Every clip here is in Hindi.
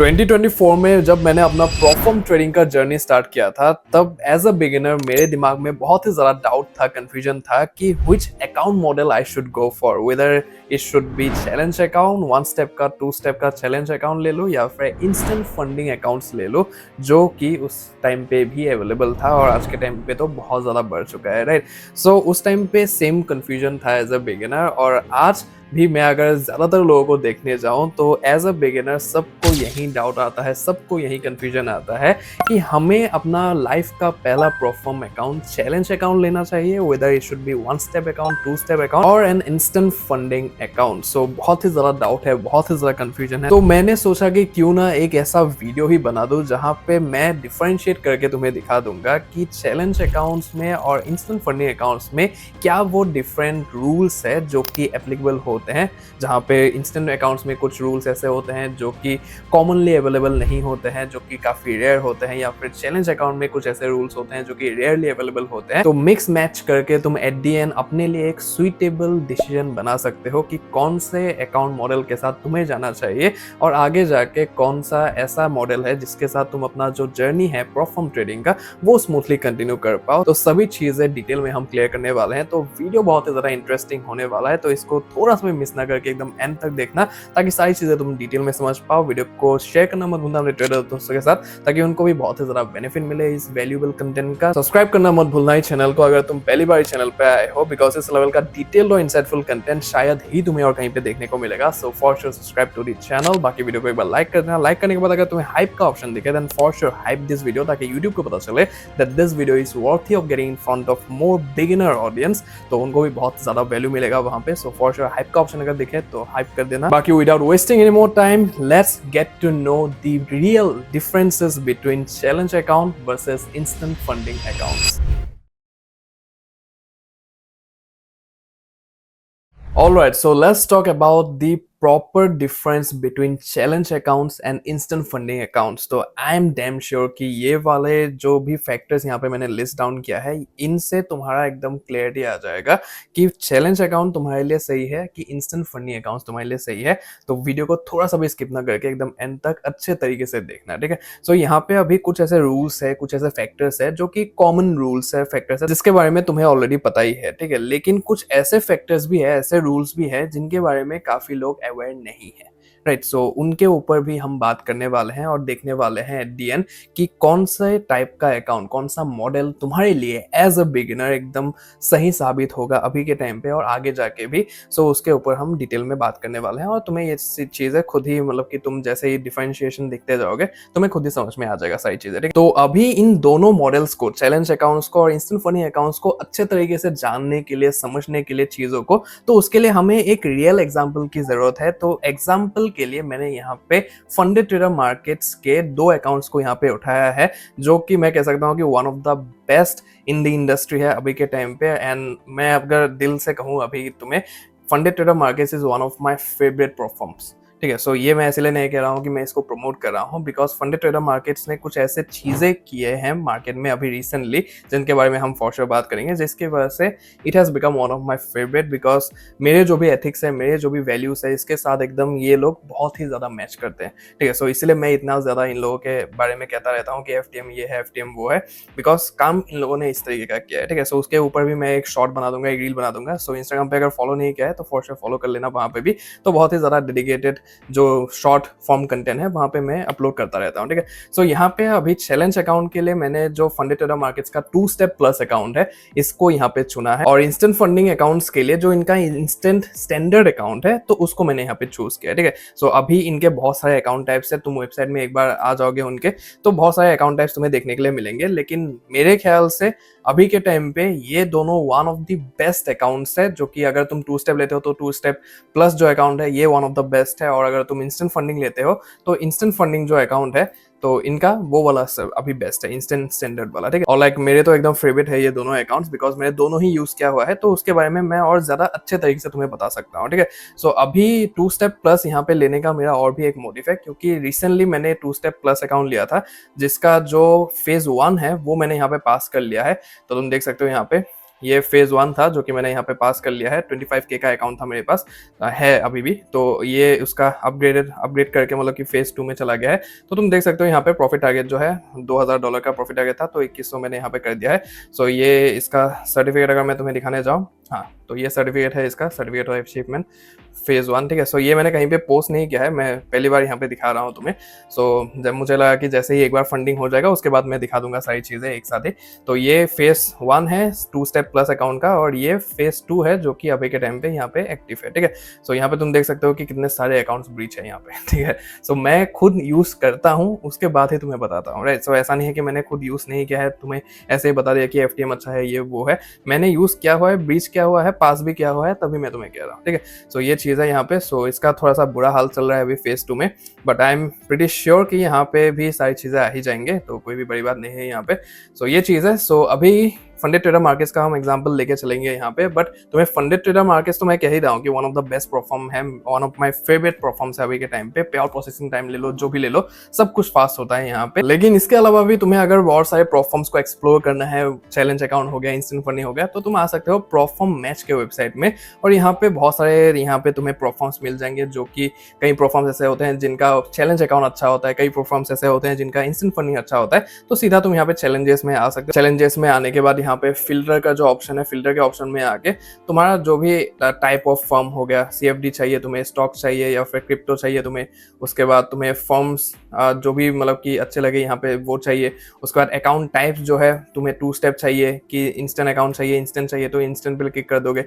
2024 में जब मैंने अपना प्रोफॉर्म ट्रेडिंग का जर्नी स्टार्ट किया था, तब एज अ बिगिनर मेरे दिमाग में बहुत ही ज़्यादा डाउट था, कंफ्यूजन था कि which account model I should go for, whether it should be challenge account, 1 step का 2 स्टेप का चैलेंज अकाउंट ले लो या फिर इंस्टेंट फंडिंग अकाउंट्स ले लो, जो कि उस टाइम पे भी अवेलेबल था और आज के टाइम पे तो बहुत ज़्यादा बढ़ चुका है, राइट। सो उस टाइम पे सेम कंफ्यूजन था एज अ बिगिनर, और आज भी मैं अगर ज़्यादातर लोगों को देखने जाऊं तो एज अ बिगिनर सबको यही डाउट आता है, सबको यही कन्फ्यूजन आता है कि हमें अपना लाइफ का पहला परफॉर्म अकाउंट चैलेंज अकाउंट लेना चाहिए, whether it should be 1 step account, 2 step account और एन इंस्टेंट फंडिंग अकाउंट। सो बहुत ही ज़्यादा डाउट है, बहुत ही ज़्यादा कन्फ्यूजन है। तो मैंने सोचा कि क्यों ना एक ऐसा वीडियो ही बना दूं जहाँ पे मैं डिफरेंशिएट करके तुम्हें दिखा दूंगा कि चैलेंज अकाउंट्स में और इंस्टेंट फंडिंग अकाउंट्स में क्या वो डिफरेंट रूल्स है जो कि एप्लीकेबल होते हैं। जहाँ पे इंस्टेंट अकाउंट्स में कुछ रूल्स ऐसे होते हैं जो कि कॉमनली अवेलेबल नहीं होते हैं, जो कि काफ़ी रेयर होते हैं, या फिर चैलेंज अकाउंट में कुछ ऐसे रूल्स होते हैं जो कि रेयरली अवेलेबल होते हैं। तो मिक्स मैच करके तुम एट दी एंड अपने लिए एक सुइटेबल डिसीजन बना सकते हो कि कौन से अकाउंट मॉडल के साथ तुम्हें जाना चाहिए और आगे जाके कौन सा ऐसा मॉडल है जिसके साथ तुम अपना जो जर्नी है परफॉर्म ट्रेडिंग का वो स्मूथली कंटिन्यू कर पाओ। तो सभी चीज़ें डिटेल में हम क्लियर करने वाले हैं, तो वीडियो बहुत ही ज़्यादा इंटरेस्टिंग होने वाला है। तो इसको थोड़ा सा मिस ना करके एकदम एंड तक देखना, ताकि सारी चीजें तुम डिटेल में समझ पाओ। वीडियो को शेयर करना मत भूलना अपने ट्रेडर दोस्तों के साथ, ताकि उनको भी बहुत ही ज्यादा बेनिफिट मिले इस वैल्यूएबल कंटेंट का। सब्सक्राइब करना मत भूलना इस चैनल को अगर तुम पहली बार इस चैनल पे आए हो, बिकॉज इस लेवल का डिटेल्ड और इंसाइटफुल कंटेंट शायद ही तुम्हें और कहीं पे देखने को मिलेगा। So for sure subscribe to the channel. बाकी वीडियो को एक बार लाइक कर देना। लाइक करने के बाद अगर तुम्हें हाइप का ऑप्शन दिखे, then for sure hype this video, ताकि यूट्यूब को पता चले that this video is worthy of getting in front of more beginner audience, तो उनको भी बहुत ज्यादा वैल्यू मिलेगा वहां पे। सो फॉर श्योर हाइप का ऑप्शन अगर दिखे तो हाइप कर देना। बाकी without wasting any more time, let's get to know the real differences between challenge account versus instant funding accounts. Alright, so let's talk about the proper difference between challenge accounts and instant funding accounts. तो आई एम डैम श्योर कि ये वाले जो भी फैक्टर्स यहाँ पे मैंने लिस्ट डाउन किया है, इनसे तुम्हारा एकदम क्लियरिटी आ जाएगा कि चैलेंज अकाउंट तुम्हारे लिए सही है कि इंस्टेंट फंडिंग अकाउंट्स तुम्हारे लिए सही है। तो वीडियो को थोड़ा सा भी स्किप ना करके एकदम एंड तक अच्छे तरीके से देखना, ठीक है। सो यहाँ पे अभी कुछ ऐसे रूल्स है, कुछ ऐसे फैक्टर्स है जो कि कॉमन रूल्स है, फैक्टर्स है जिसके बारे में तुम्हें ऑलरेडी पता ही है, ठीक है। लेकिन कुछ ऐसे फैक्टर्स भी है, ऐसे रूल्स भी है जिनके बारे में काफी लोग अवेयर नहीं है, राइट। सो उनके ऊपर भी हम बात करने वाले हैं और देखने वाले हैं एट दी एंड कि कौन से टाइप का अकाउंट, कौन सा मॉडल तुम्हारे लिए एज अ बिगिनर एकदम सही साबित होगा अभी के टाइम पे और आगे जाके भी। सो उसके ऊपर हम डिटेल में बात करने वाले हैं और तुम्हें ये चीजें खुद ही, मतलब कि तुम जैसे ही डिफरेंशिएशन देखते जाओगे तुम्हें खुद ही समझ में आ जाएगा सारी चीजें, ठीक। तो अभी इन दोनों मॉडल्स को, चैलेंज अकाउंट्स को और इंस्टेंट फंडिंग अकाउंट्स को अच्छे तरीके से जानने के लिए, समझने के लिए चीजों को, तो उसके लिए हमें एक रियल एग्जाम्पल की जरूरत है। तो एग्जाम्पल के लिए मैंने यहाँ पे फंडेड ट्रेडर मार्केट्स के 2 अकाउंट्स को यहाँ पे उठाया है, जो कि मैं कह सकता हूँ कि one of the best in the industry है अभी के टाइम पे। एंड मैं अगर दिल से कहूँ अभी तुम्हें, funded trader markets is one of my favourite platforms, ठीक है। सो ये मैं इसलिए नहीं कह रहा हूँ कि मैं इसको प्रमोट कर रहा हूँ, बिकॉज फंडेड ट्रेडर मार्केट्स ने कुछ ऐसे चीजें किए हैं मार्केट में अभी रिसेंटली, जिनके बारे में हम फॉर श्योर बात करेंगे, जिसकी वजह से it has become one of my favourite. Because मेरे जो भी एथिक्स है, मेरे जो भी वैल्यूज है, इसके साथ एकदम ये लोग बहुत ही ज्यादा मैच करते हैं, ठीक है। सो इसलिए मैं इतना ज्यादा इन लोगों के बारे में कहता रहता हूँ कि एफटीएम ये है, एफटीएम वो है, बिकॉज काम इन लोगों ने इस तरीके का किया है, ठीक है। सो उसके ऊपर भी मैं एक शॉर्ट बना दूंगा, एक रील बना दूंगा। सो इंस्टाग्राम पे अगर फॉलो नहीं किया है तो फॉर श्योर फॉलो कर लेना वहां पे भी। तो बहुत ही ज्यादा डेडिकेटेड जो शॉर्ट फॉर्म कंटेंट है वहां पे मैं अपलोड करता रहता हूँ, ठीक है। सो यहाँ पे अभी चैलेंज अकाउंट के लिए मैंने जो फंडेड ट्रेडर मार्केट्स का 2 स्टेप प्लस अकाउंट है, इसको यहाँ पे चुना है। और इंस्टेंट फंडिंग अकाउंट्स के लिए जो इनका इंस्टेंट स्टैंडर्ड अकाउंट है, तो उसको मैंने यहाँ पे चूज किया, ठीक है। सो अभी इनके बहुत सारे अकाउंट टाइप्स है, तुम वेबसाइट में एक बार आ जाओगे उनके, तो बहुत सारे अकाउंट टाइप्स तुम्हें देखने के लिए मिलेंगे। लेकिन मेरे ख्याल से अभी के टाइम पे ये दोनों one of the best accounts है, जो कि अगर तुम 2 स्टेप लेते हो तो 2 स्टेप प्लस जो अकाउंट है ये वन ऑफ द बेस्ट है, और अगर तुम इंस्टेंट फंडिंग लेते हो तो इंस्टेंट फंडिंग जो अकाउंट है तो इनका वो वाला अभी बेस्ट है, इंस्टेंट स्टैंडर्ड वाला, ठीक है। और लाइक मेरे तो एकदम फेवरेट है ये दोनों अकाउंट्स, बिकॉज मैंने दोनों ही यूज किया हुआ है, तो उसके बारे में मैं और ज्यादा अच्छे तरीके से तुम्हें बता सकता हूँ, ठीक है। सो अभी 2 स्टेप प्लस यहाँ पे लेने का मेरा और भी एक मोटिव है, क्योंकि रिसेंटली मैंने 2 स्टेप प्लस अकाउंट लिया था, जिसका जो फेज 1 है वो मैंने यहाँ पे पास कर लिया है। तो तुम देख सकते हो यहाँ पे ये फेज़ 1 था जो कि मैंने यहाँ पे पास कर लिया है, 25K का अकाउंट था मेरे पास, है अभी भी। तो ये उसका अपग्रेड करके मतलब कि फेज़ 2 में चला गया है। तो तुम देख सकते हो यहाँ पे प्रॉफिट टारगेट जो है $2000 का प्रॉफिट टारगेट था, तो 2100 मैंने यहाँ पे कर दिया है। सो ये इसका सर्टिफिकेट अगर मैं तुम्हें दिखाने जाऊँ, हाँ, तो ये सर्टिफिकेट है इसका, सर्टिफिकेट ऑफ अचीवमेंट फेज़ 1, ठीक है। सो ये मैंने कहीं पे पोस्ट नहीं किया है, मैं पहली बार यहाँ पे दिखा रहा हूँ तुम्हें। सो जब मुझे लगा कि जैसे ही एक बार फंडिंग हो जाएगा उसके बाद मैं दिखा दूंगा सारी चीज़ें एक साथ ही। तो ये फेज़ 1 है 2 स्टेप प्लस अकाउंट का, और ये फेज़ 2 है जो कि अभी के टाइम पे यहाँ पे एक्टिव है, ठीक है। सो यहाँ पे तुम देख सकते हो कि कितने सारे अकाउंट्स ब्रीच है यहाँ पे, ठीक है। सो मैं खुद यूज़ करता हूँ, उसके बाद ही तुम्हें बताता हूँ, राइट। सो ऐसा नहीं है कि मैंने खुद यूज़ नहीं किया है, तुम्हें ऐसे ही बता दिया कि FTM अच्छा है, ये वो है। मैंने यूज़ किया हुआ है, ब्रीच किया हुआ है, पास भी किया हुआ है, तभी मैं तुम्हें कह रहा हूँ, ठीक है। सो ये चीज़ है यहाँ पे। सो इसका थोड़ा सा बुरा हाल चल रहा है अभी फेज़ 2 में, but I am pretty sure कि यहाँ पे भी सारी चीज़ें आ ही जाएंगे, तो कोई भी बड़ी बात नहीं है यहाँ पे। सो ये चीज़ है। सो अभी फंडेड ट्रेडर मार्केट्स का हम एग्जांपल लेके चलेंगे यहाँ पे, बट तुम्हें फंडेड ट्रेडर मार्केट्स तो मैं कह ही रहा हूँ कि one of the best platform है, one of my favourite platforms है अभी के टाइम पे। पे और प्रोसेसिंग टाइम ले लो, जो भी ले लो, सब कुछ फास्ट होता है यहाँ पे। लेकिन इसके अलावा भी तुम्हें अगर बहुत सारे प्लेटफॉर्म्स को एक्सप्लोर करना है, चैलेंज अकाउंट हो गया, इंस्टेंट फंडिंग हो गया, तो तुम आ सकते हो प्लेटफॉर्म मैच के वेबसाइट में, और यहाँ पे बहुत सारे यहाँ पे तुम्हें प्लेटफॉर्म्स मिल जाएंगे, जो कि कई प्लेटफॉर्म्स ऐसे होते हैं जिनका चैलेंज अकाउंट अच्छा होता है, कई प्लेटफॉर्म्स ऐसे होते हैं जिनका इंस्टेंट फंडिंग अच्छा होता है। तो सीधा तुम यहाँ पे चैलेंजेस में आ सकते हो। चैलेंजेस में आने के बाद यहाँ पे फिल्टर का जो ऑप्शन है, फिल्टर के ऑप्शन में आके तुम्हारा जो भी टाइप ऑफ फर्म हो गया, CFD चाहिए तुम्हें, स्टॉक चाहिए, या फिर क्रिप्टो चाहिए तुम्हें, उसके बाद तुम्हें फर्म्स जो भी मतलब कि अच्छे लगे यहाँ पे वो चाहिए। उसके बाद अकाउंट टाइप जो है तुम्हें 2 स्टेप चाहिए कि इंस्टेंट अकाउंट चाहिए, इंस्टेंट चाहिए तो इंस्टेंट पे क्लिक कर दोगे,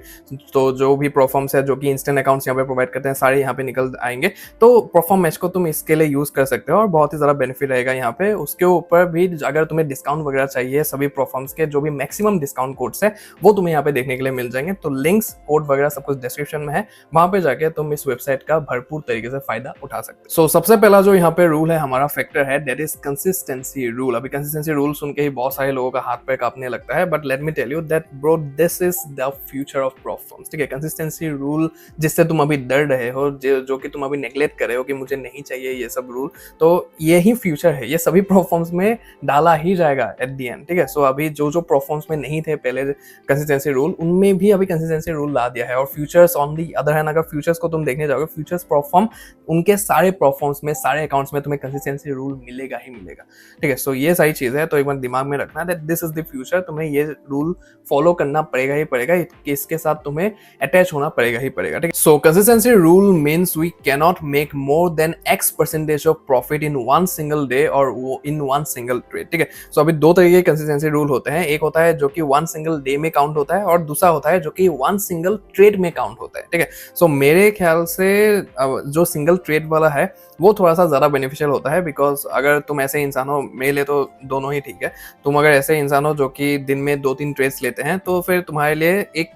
तो जो भी प्रोफॉर्म्स है जो कि इंस्टेंट अकाउंट्स यहाँ पे प्रोवाइड करते हैं सारे यहाँ पे निकल आएंगे। तो प्रोफॉर्म मैच को तुम इसके लिए यूज कर सकते हो और बहुत ही ज़्यादा बेनिफिट रहेगा यहाँ पे। उसके ऊपर भी अगर तुम्हें डिस्काउंट वगैरह चाहिए, सभी प्रोफॉर्म्स के जो भी मैक्सिमम डिस्काउंट कोड्स है वो तुम्हें यहाँ पे देखने के लिए मिल जाएंगे। तो लिंक्स, कोड वगैरह सब कुछ डिस्क्रिप्शन में है, वहां पे जाके तुम इस वेबसाइट का भरपूर तरीके से फायदा उठा सकते हो। सो सबसे पहला जो यहाँ पे रूल है, हमारा फैक्टर है, दैट इज कंसिस्टेंसी रूल। अभी कंसिस्टेंसी रूल सुन के ही बहुत सारे लोगों का हाथ पैर कांपने लगता है, but let me tell you that bro, this is the future of platforms, ठीक है। कंसिस्टेंसी रूल जिससे तुम अभी डर रहे हो, जो कि तुम अभी नेग्लेक्ट कर रहे हो कि मुझे नहीं चाहिए ये सब रूल, तो यही फ्यूचर है, ये सभी प्लेटफॉर्म्स में डाला ही जाएगा एट दी एंड, ठीक है। सो अभी जो प्लेटफॉर्म्स में नहीं थे पहले कंसिस्टेंसी रूल, उनमें भी अभी कंसिस्टेंसी रूल ला दिया है। और futures on the other hand, अगर फ्यूचर्स को तुम देखने जाओगे, फ्यूचर्स प्लेटफॉर्म उनके सारे प्लेटफॉर्म्स में, सारे अकाउंट्स में तुम्हें कंसिस्टेंसी रूल मिलेगा ही मिलेगा, ठीक है। सो ये सारी चीज है, तो एक बार दिमाग में रखना that this is the future, तुम्हें ये रूल फॉलो करना पड़ेगा ही पड़ेगा, इसके साथ तुम्हें अटैच होना पड़ेगा ही पड़ेगा, ठीक है। So consistency rule means we cannot make more than X% of profit in one single day और इन वन सिंगल ट्रेड, ठीक है। सो अभी दो तरीके के कंसिस्टेंसी रूल होते हैं, एक होता है जो कि वन सिंगल डे में काउंट होता है, और दूसरा होता है जो कि वन सिंगल ट्रेड में काउंट होता है, ठीक है। सो मेरे ख्याल से जो सिंगल ट्रेड वाला है वो थोड़ा सा ज़्यादा बेनिफिशियल होता है, बिकॉज अगर तुम ऐसे इंसान हो, मेरे लिए तो दोनों ही ठीक है, तुम अगर ऐसे इंसान हो जो कि दिन में 2-3 ट्रेड्स लेते हैं, तो फिर तुम्हारे लिए एक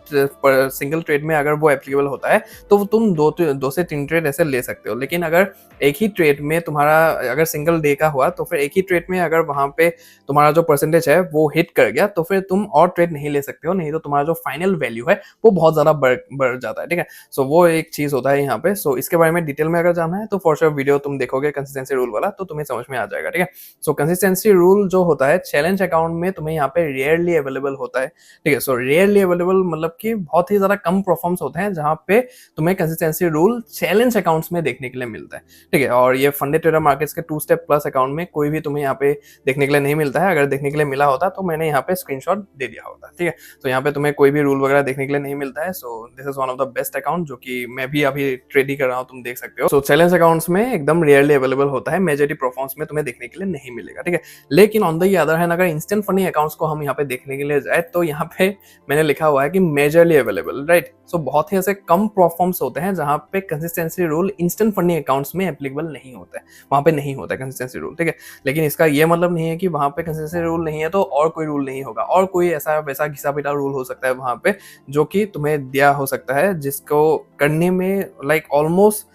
सिंगल ट्रेड में अगर वो एप्लीकेबल होता है तो तुम 2 से 3 ट्रेड ऐसे ले सकते हो। लेकिन अगर एक ही ट्रेड में तुम्हारा अगर सिंगल डे का हुआ, तो फिर एक ही ट्रेड में अगर वहाँ पे तुम्हारा जो परसेंटेज है वो हिट कर गया, तो फिर तुम और ट्रेड नहीं ले सकते हो, नहीं तो तुम्हारा जो फाइनल वैल्यू है वो बहुत ज़्यादा बढ़ जाता है, ठीक है। सो वो एक चीज़ होता है यहाँ पे। सो इसके बारे में डिटेल में अगर जानना है तो फॉर श्योर वीडियो तुम देखोगे कंसिस्टेंसी रूल वाला, तो तुम्हें समझ में आ जाएगा, ठीक है। सो कंसिस्टेंसी रूल जो होता है चैलेंज अकाउंट में तुम्हें यहाँ पे रेयरली अवेलेबल होता है, ठीक है। सो रेयरली अवेलेबल मतलब कि बहुत ही ज़्यादा कम परफॉर्म्स होते हैं जहाँ पे तुम्हें कंसिस्टेंसी रूल चैलेंज अकाउंट्स में देखने के लिए मिलता है, ठीक है। और ये फंडेड ट्रेडर मार्केट्स के 2 स्टेप प्लस अकाउंट में कोई भी तुम्हें यहाँ पे देखने के लिए नहीं मिलता है। अगर देखने के लिए मिला होता तो मैंने यहाँ पे स्क्रीनशॉट दे दिया होता, ठीक है। तो यहाँ पे तुम्हें कोई भी रूल वगैरह देखने के लिए नहीं मिलता है। So this is one of the best account, जो कि मैं भी अभी ट्रेड ही कर रहा हूँ, तुम देख सकते हो। सो चैलेंज अकाउंट्स में एकदम रेयरली अवेलेबल होता है, मेजॉरिटी परफॉर्म्स में तुम्हें देखने के लिए नहीं मिलेगा, ठीक है। लेकिन ऑन द अदर हैंड, अगर इंस्टेंट फंडिंग अकाउंट्स को हम यहाँ पे देखने के लिए जाए, तो यहाँ पे मैंने लिखा हुआ है कि मेजरली अवेलेबल, राइट। सो बहुत ही ऐसे कम परफॉर्म्स होते हैं जहाँ पे consistency rule instant funding accounts में एप्लीकेबल नहीं होता है, वहाँ पे नहीं होता है कंसिस्टेंसी रूल, ठीक है। लेकिन इसका ये मतलब नहीं है कि वहाँ पे कंसिस्टेंसी रूल नहीं है तो और कोई रूल नहीं होगा, और कोई ऐसा वैसा घिसा पिटा रूल हो सकता है वहाँ पे जो कि तुम्हें दिया हो सकता है, जिसको करने में लाइक ऑलमोस्ट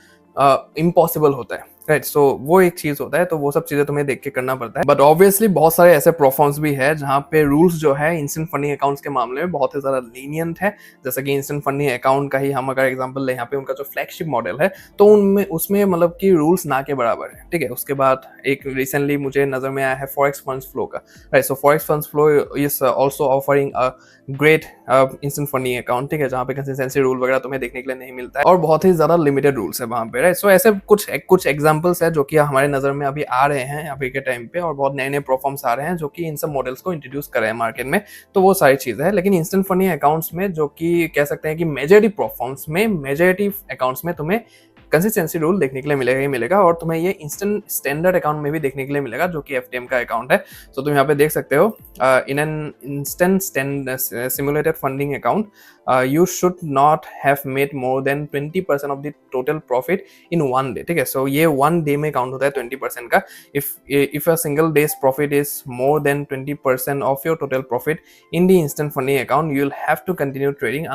इम्पॉसिबल होता है, राइट, सो वो एक चीज होता है, तो वो सब चीजें तुम्हें देख के करना पड़ता है। बट ऑब्वियसली बहुत सारे ऐसे प्रोफॉर्म्स भी है जहाँ पे रूल्स जो है इंस्टेंट फंडिंग अकाउंट्स के मामले में बहुत ही ज्यादा लीनियंट है। जैसे कि इंस्टेंट फंडिंग अकाउंट का ही हम अगर एग्जांपल लें, यहाँ पे उनका जो फ्लैगशिप मॉडल है, तो उनमें उसमें मतलब कि रूल्स ना के बराबर है, ठीक है। उसके बाद एक रिसेंटली मुझे नजर में आया है फॉरेक्स फंड्स फ्लो का, right. So forex funds flow is also offering a great instant funding account, ठीक है, जहाँ पे कंसिस्टेंसी रूल वगैरह तुम्हें देखने के लिए नहीं मिलता है और बहुत ही ज्यादा लिमिटेड रूल्स है वहाँ पे, राइट। सो ऐसे कुछ एग्जांपल्स है जो कि हमारे नजर में अभी आ रहे हैं अभी के टाइम पे, और बहुत नए नए प्रोफॉर्म्स आ रहे हैं जो कि इन सब मॉडल्स को इंट्रोड्यूस कर रहे हैं मार्केट में। तो वो सारी चीजें हैं, लेकिन इंस्टेंट फंडिंग अकाउंट्स में जो कि कह सकते हैं कि मेजॉरिटी प्रोफॉर्म्स में, मेजॉरिटी अकाउंट्स में तुम्हें कंसिस्टेंसी रूल देखने के लिए मिलेगा ही मिलेगा, और तुम्हें ये इंस्टेंट स्टैंडर्ड अकाउंट में भी देखने के लिए मिलेगा जो कि एफटीएम का अकाउंट है। तो तुम यहाँ पे देख सकते हो, in an instant simulated funding account you should not have made more than 20% of the total profit in one day, ठीक है। सो ये वन डे में काउंट होता है 20% का। if a single day's profit is more than 20% of your total profit in the instant funding account, you'll have to continue trading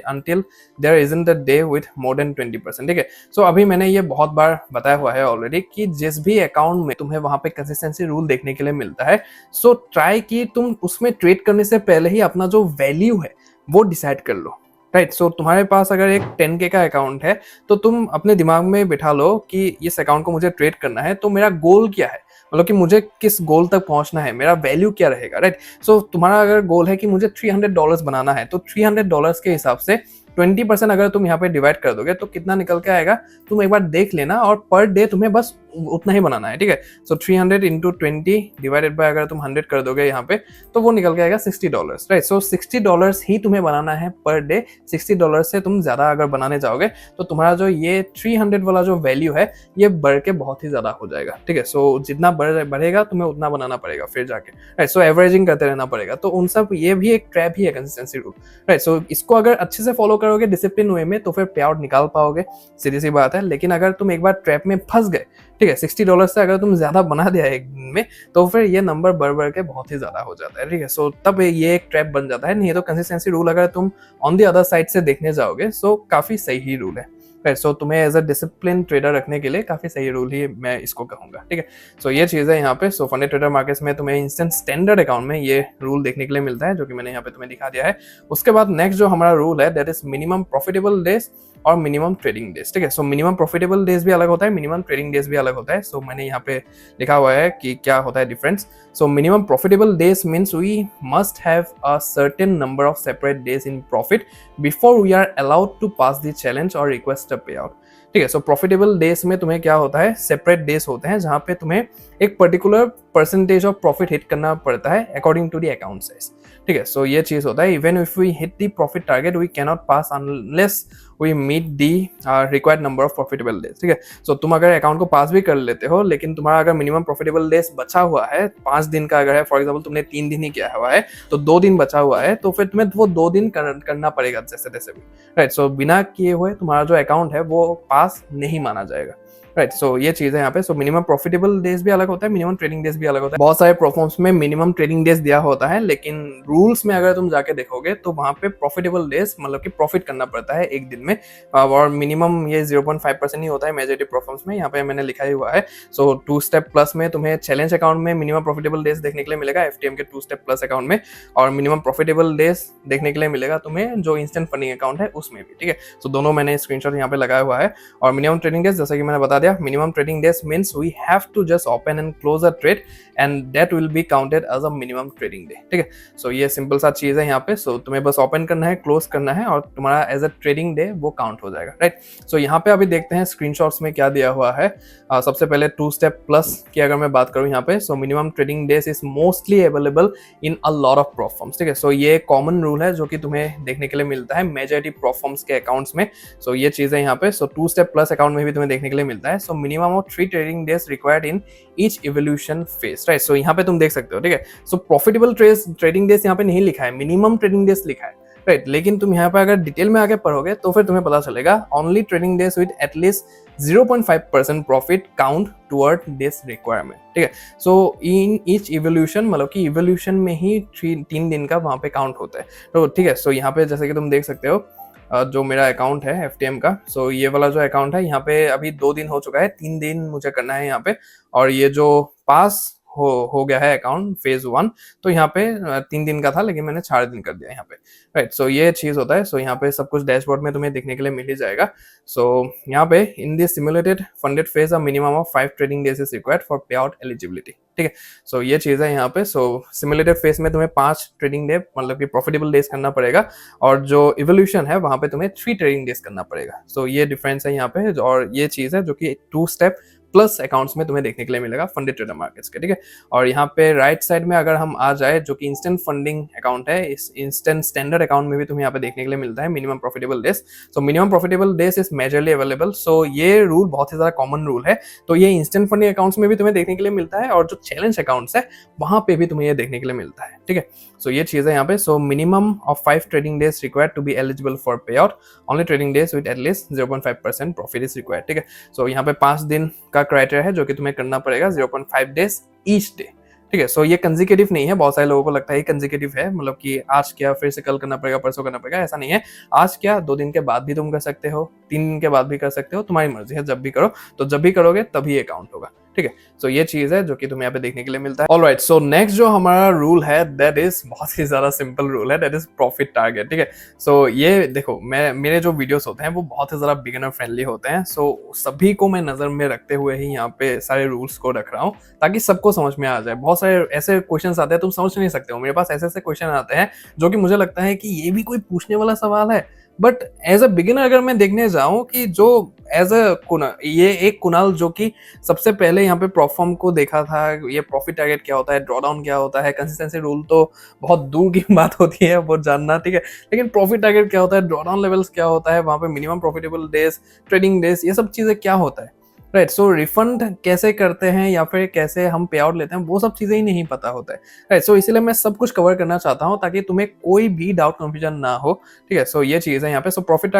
until there isn't a day with more than 20%, ठीक है। सो अभी मैंने ये बहुत बार बताया हुआ है ऑलरेडी कि जिस भी अकाउंट में तुम्हें वहां पे कंसिस्टेंसी रूल देखने के लिए मिलता है, सो ट्राई कि तुम उसमें ट्रेड करने से पहले ही अपना जो वैल्यू है वो डिसाइड कर लो, राइट। सो तुम्हारे पास अगर एक 10K का अकाउंट है, तो तुम अपने दिमाग में बिठा लो कि इस अकाउंट को मुझे ट्रेड करना है, तो मेरा गोल क्या है, मतलब कि मुझे किस गोल तक पहुंचना है, मेरा वैल्यू क्या रहेगा, राइट। सो तुम्हारा अगर गोल है कि मुझे $300 बनाना है, तो $300 के हिसाब से 20% अगर तुम यहाँ पे डिवाइड कर दोगे तो कितना निकल के आएगा, तुम एक बार देख लेना, और पर डे तुम्हें बस उतना ही बनाना है, ठीक है। सो 300 इंटू 20 डिवाइडेड बाय अगर तुम 100 कर दोगे यहाँ पे, तो वो निकल के आएगा $60, राइट। सो $60 ही तुम्हें बनाना है पर डे। $60 से तुम ज्यादा अगर बनाने जाओगे तो तुम्हारा जो ये 300 वाला जो वैल्यू है ये बढ़ के बहुत ही ज्यादा हो जाएगा, ठीक है। सो जितना बढ़ेगा तुम्हें उतना बनाना पड़ेगा फिर जाके, राइट। सो एवरेजिंग करते रहना पड़ेगा। तो उन सब ये भी एक ट्रैप ही है कंसिस्टेंसी रूल, राइट। सो इसको अगर अच्छे से फॉलो करोगे डिसिप्लिन वे में, तो फिर पे आउट निकाल पाओगे, सीधी सी बात है। लेकिन अगर तुम एक बार ट्रैप में फंस गए, ठीक है, $60 से अगर तुम ज्यादा बना दिया एक दिन में, तो फिर ये नंबर बढ़ के बहुत ही ज्यादा हो जाता है, ठीक है। सो तब ये एक ट्रैप बन जाता है। नहीं तो कंसिस्टेंसी रूल अगर तुम ऑन द अदर साइड से देखने जाओगे, सो काफी सही ही रूल है, राइट। सो तुम्हें एज अ डिसिप्लिन ट्रेडर रखने के लिए काफी सही रूल ही मैं इसको कहूंगा, ठीक है। सो ये चीज है यहाँ पे। सो फंडे ट्रेडर मार्केट्स में तुम्हें इंस्टेंट स्टैंडर्ड अकाउंट में ये रूल देखने के लिए मिलता है, जो कि मैंने यहाँ पे तुम्हें दिखा दिया है। उसके बाद नेक्स्ट जो हमारा रूल है, that is minimum profitable days और मिनिमम ट्रेडिंग डेज, ठीक है। सो मिनिमम प्रॉफिटेबल डेज भी अलग होता है, मिनिमम ट्रेडिंग डेज भी अलग होता है। सो मैंने यहाँ पे लिखा हुआ है कि क्या होता है difference. So minimum profitable days means we must have a certain number of separate days in profit before we are allowed to pass the challenge और रिक्वेस्ट अ पे आउट, ठीक है। सो प्रॉफिटेबल डेज में तुम्हें क्या होता है, सेपरेट डेज होते हैं जहां पे तुम्हें एक particular percentage of profit hit करना पड़ता है according to the account size, ठीक है। सो ये चीज होता है, even if we hit the profit target we can not pass unless we meet the required number of profitable days, ठीक है। सो तुम अगर अकाउंट को पास भी कर लेते हो, लेकिन तुम्हारा अगर मिनिमम प्रॉफिटेबल डेज बचा हुआ है 5 दिन का अगर है, फॉर एग्जाम्पल तुमने 3 दिन ही किया हुआ है, तो 2 दिन बचा हुआ है, तो फिर तुम्हें वो 2 दिन करना पड़ेगा जैसे तैसे भी, राइट। सो बिना किए हुए तुम्हारा जो अकाउंट है वो पास नहीं माना जाएगा, राइट। सो ये चीज है यहाँ पे। सो मिनिमम प्रॉफिटेबल डेज भी अलग होता है, मिनिमम ट्रेडिंग डेज भी अलग होता है। बहुत सारे प्रोफॉर्म्स में मिनिमम ट्रेडिंग डेज दिया होता है, लेकिन रूल्स में अगर तुम जाके देखोगे तो वहां पे प्रॉफिटेबल डेज मतलब कि प्रॉफिट करना पड़ता है एक दिन में, और मिनिमम ये 0.5% ही होता है मेजॉरिटी प्रोफॉर्म्स में। यहाँ पे मैंने लिखा ही हुआ है। सो 2 स्टेप प्लस में तुम्हें चैलेंज अकाउंट में मिनिमम प्रॉफिटेबल डेज देखने के लिए मिलेगा, एफटीएम के 2 स्टेप प्लस अकाउंट में, और मिनिमम प्रॉफिटेबल डेज देखने के लिए मिलेगा तुम्हें जो इंस्टेंट फंडिंग अकाउंट है उसमें भी, ठीक है। सो दोनों मैंने स्क्रीनशॉट यहाँ पे लगाया हुआ है। और मिनिमम ट्रेडिंग डेज जैसा कि मैंने बता दिया, minimum trading days means we have to just open and close a trade and that will be counted as a minimum trading day, ठीक है। सो ये सिंपल सा चीज है यहाँ पे। सो तुम्हें बस ओपन करना है, क्लोज करना है, और तुम्हारा एज अ ट्रेडिंग डे वो काउंट हो जाएगा, राइट। सो यहाँ पे अभी देखते हैं स्क्रीनशॉट्स में क्या दिया हुआ है। सबसे पहले 2 स्टेप प्लस की अगर मैं बात करूँ यहाँ पे, so minimum trading days is mostly available in a lot of prop firms, ठीक है। सो ये कॉमन रूल है जो कि तुम्हें देखने के लिए मिलता है मेजॉरिटी प्रोफॉर्म्स के अकाउंट्स में। सो ये चीज है यहाँ पे। सो 2 स्टेप प्लस अकाउंट में भी तुम्हें देखने के लिए मिलता है। So minimum of 3 trading days required in each evolution phase, right. So यहाँ पे तुम देख सकते हो, ठीक है। सो प्रॉफिटेबल ट्रेडिंग डेज यहाँ पे नहीं लिखा है, मिनिमम ट्रेडिंग डेज लिखा है, राइट। लेकिन तुम यहाँ पे अगर डिटेल में आगे पढ़ोगे तो फिर तुम्हें पता चलेगा only trading days with at least 0.5% profit count toward this requirement, ठीक है। सो इन ईच इवोल्यूशन मतलब कि इवोल्यूशन में ही 3 दिन का वहां पे काउंट होता है, तो ठीक है। सो यहाँ पे जैसे कि तुम देख सकते हो जो मेरा अकाउंट है एफटीएम का, सो ये वाला जो अकाउंट है यहाँ पे अभी 2 दिन हो चुका है, 3 दिन मुझे करना है यहाँ पे। और ये जो पास हो गया है अकाउंट फेज 1, तो यहाँ पे 3 दिन का था लेकिन मैंने 4 दिन कर दिया यहाँ पे, राइट। सो ये चीज होता है। सो यहाँ पे सब कुछ डैशबोर्ड में तुम्हें देखने के लिए मिल ही जाएगा। सो यहाँ पे in this simulated funded phase a minimum of 5 trading days is required for pay out eligibility, ठीक है। सो ये चीज है यहाँ पे। सो सिमुलेटेड फेज में तुम्हें 5 ट्रेडिंग डे मतलब कि प्रॉफिटेबल डेज करना पड़ेगा, और जो इवोल्यूशन है वहां पे तुम्हें 3 ट्रेडिंग डेज करना पड़ेगा। सो ये डिफरेंस है यहाँ पे, और ये चीज है जो कि 2 स्टेप प्लस अकाउंट्स में तुम्हें देखने के लिए मिलेगा फंडेड ट्रेडर मार्केट्स के, ठीक है। और यहाँ पे राइट साइड में अगर हम आ जाए, जो कि इंस्टेंट फंडिंग अकाउंट है, इस इंस्टेंट स्टैंडर्ड अकाउंट में भी तुम्हें यहाँ पे देखने के लिए मिलता है minimum profitable days. So minimum profitable days is majorly available. So ये रूल बहुत ही ज्यादा कॉमन रूल है। तो ये इंस्टेंट फंडिंग अकाउंट्स में भी तुम्हें देखने के लिए मिलता है, और जो चैलेंज अकाउंट्स है वहां पे भी तुम्हें ये देखने के लिए मिलता है, ठीक है। सो ये चीज है यहाँ पे। So minimum of 5 trading days required to be eligible for pay out, only trading days with at least 0.5% profit is required, ठीक है। सो यहाँ पे 5 दिन का क्राइटेरिया है जो कि तुम्हें करना पड़ेगा 0.5 डेज ईच डे, ठीक है। सो ये कंसेक्यूटिव नहीं है। बहुत सारे लोगों को लगता है कंसेक्यूटिव है, मतलब कि आज क्या फिर से कल करना पड़ेगा, परसों करना पड़ेगा, ऐसा नहीं है। आज क्या 2 दिन के बाद भी तुम कर सकते हो, 3 दिन के बाद भी कर सकते हो, तुम्हारी मर्जी है, जब भी करो। तो जब भी करोगे तभी ये काउंट होगा, ठीक है। सो ये चीज है जो कि तुम्हें यहाँ पे देखने के लिए मिलता है। ऑलराइट, सो नेक्स्ट जो हमारा रूल है दैट इज बहुत ही ज्यादा सिंपल रूल है, दैट इज प्रॉफिट टारगेट, ठीक है। सो ये देखो, मेरे जो वीडियोस होते हैं वो बहुत ही ज्यादा बिगिनर फ्रेंडली होते हैं। सो सभी को मैं नजर में रखते हुए ही यहाँ पे सारे रूल्स को रख रहा हूँ, ताकि सबको समझ में आ जाए। बहुत सारे ऐसे क्वेश्चन आते हैं तुम समझ नहीं सकते हो, मेरे पास ऐसे ऐसे क्वेश्चन आते हैं जो कि मुझे लगता है कि ये भी कोई पूछने वाला सवाल है। बट एज अ बिगिनर अगर मैं देखने जाऊं कि जो एज अ ये एक कुणाल जो कि सबसे पहले यहाँ पे प्रॉफॉर्म को देखा था, ये प्रॉफिट टारगेट क्या होता है, ड्रॉडाउन क्या होता है, कंसिस्टेंसी रूल तो बहुत दूर की बात होती है वो जानना, ठीक है। लेकिन प्रॉफिट टारगेट क्या होता है, ड्रॉडाउन लेवल्स क्या होता है, वहां पे minimum profitable days, trading days, ये सब चीजें क्या होता है, राइट। सो रिफंड कैसे करते हैं या फिर कैसे हम पे आउट लेते हैं, वो सब चीजें ही नहीं पता होता है, राइट। सो इसीलिए मैं सब कुछ कवर करना चाहता हूं ताकि तुम्हें कोई भी डाउट कंफ्यूजन ना हो, ठीक है। सो ये चीज है यहाँ पे। So profit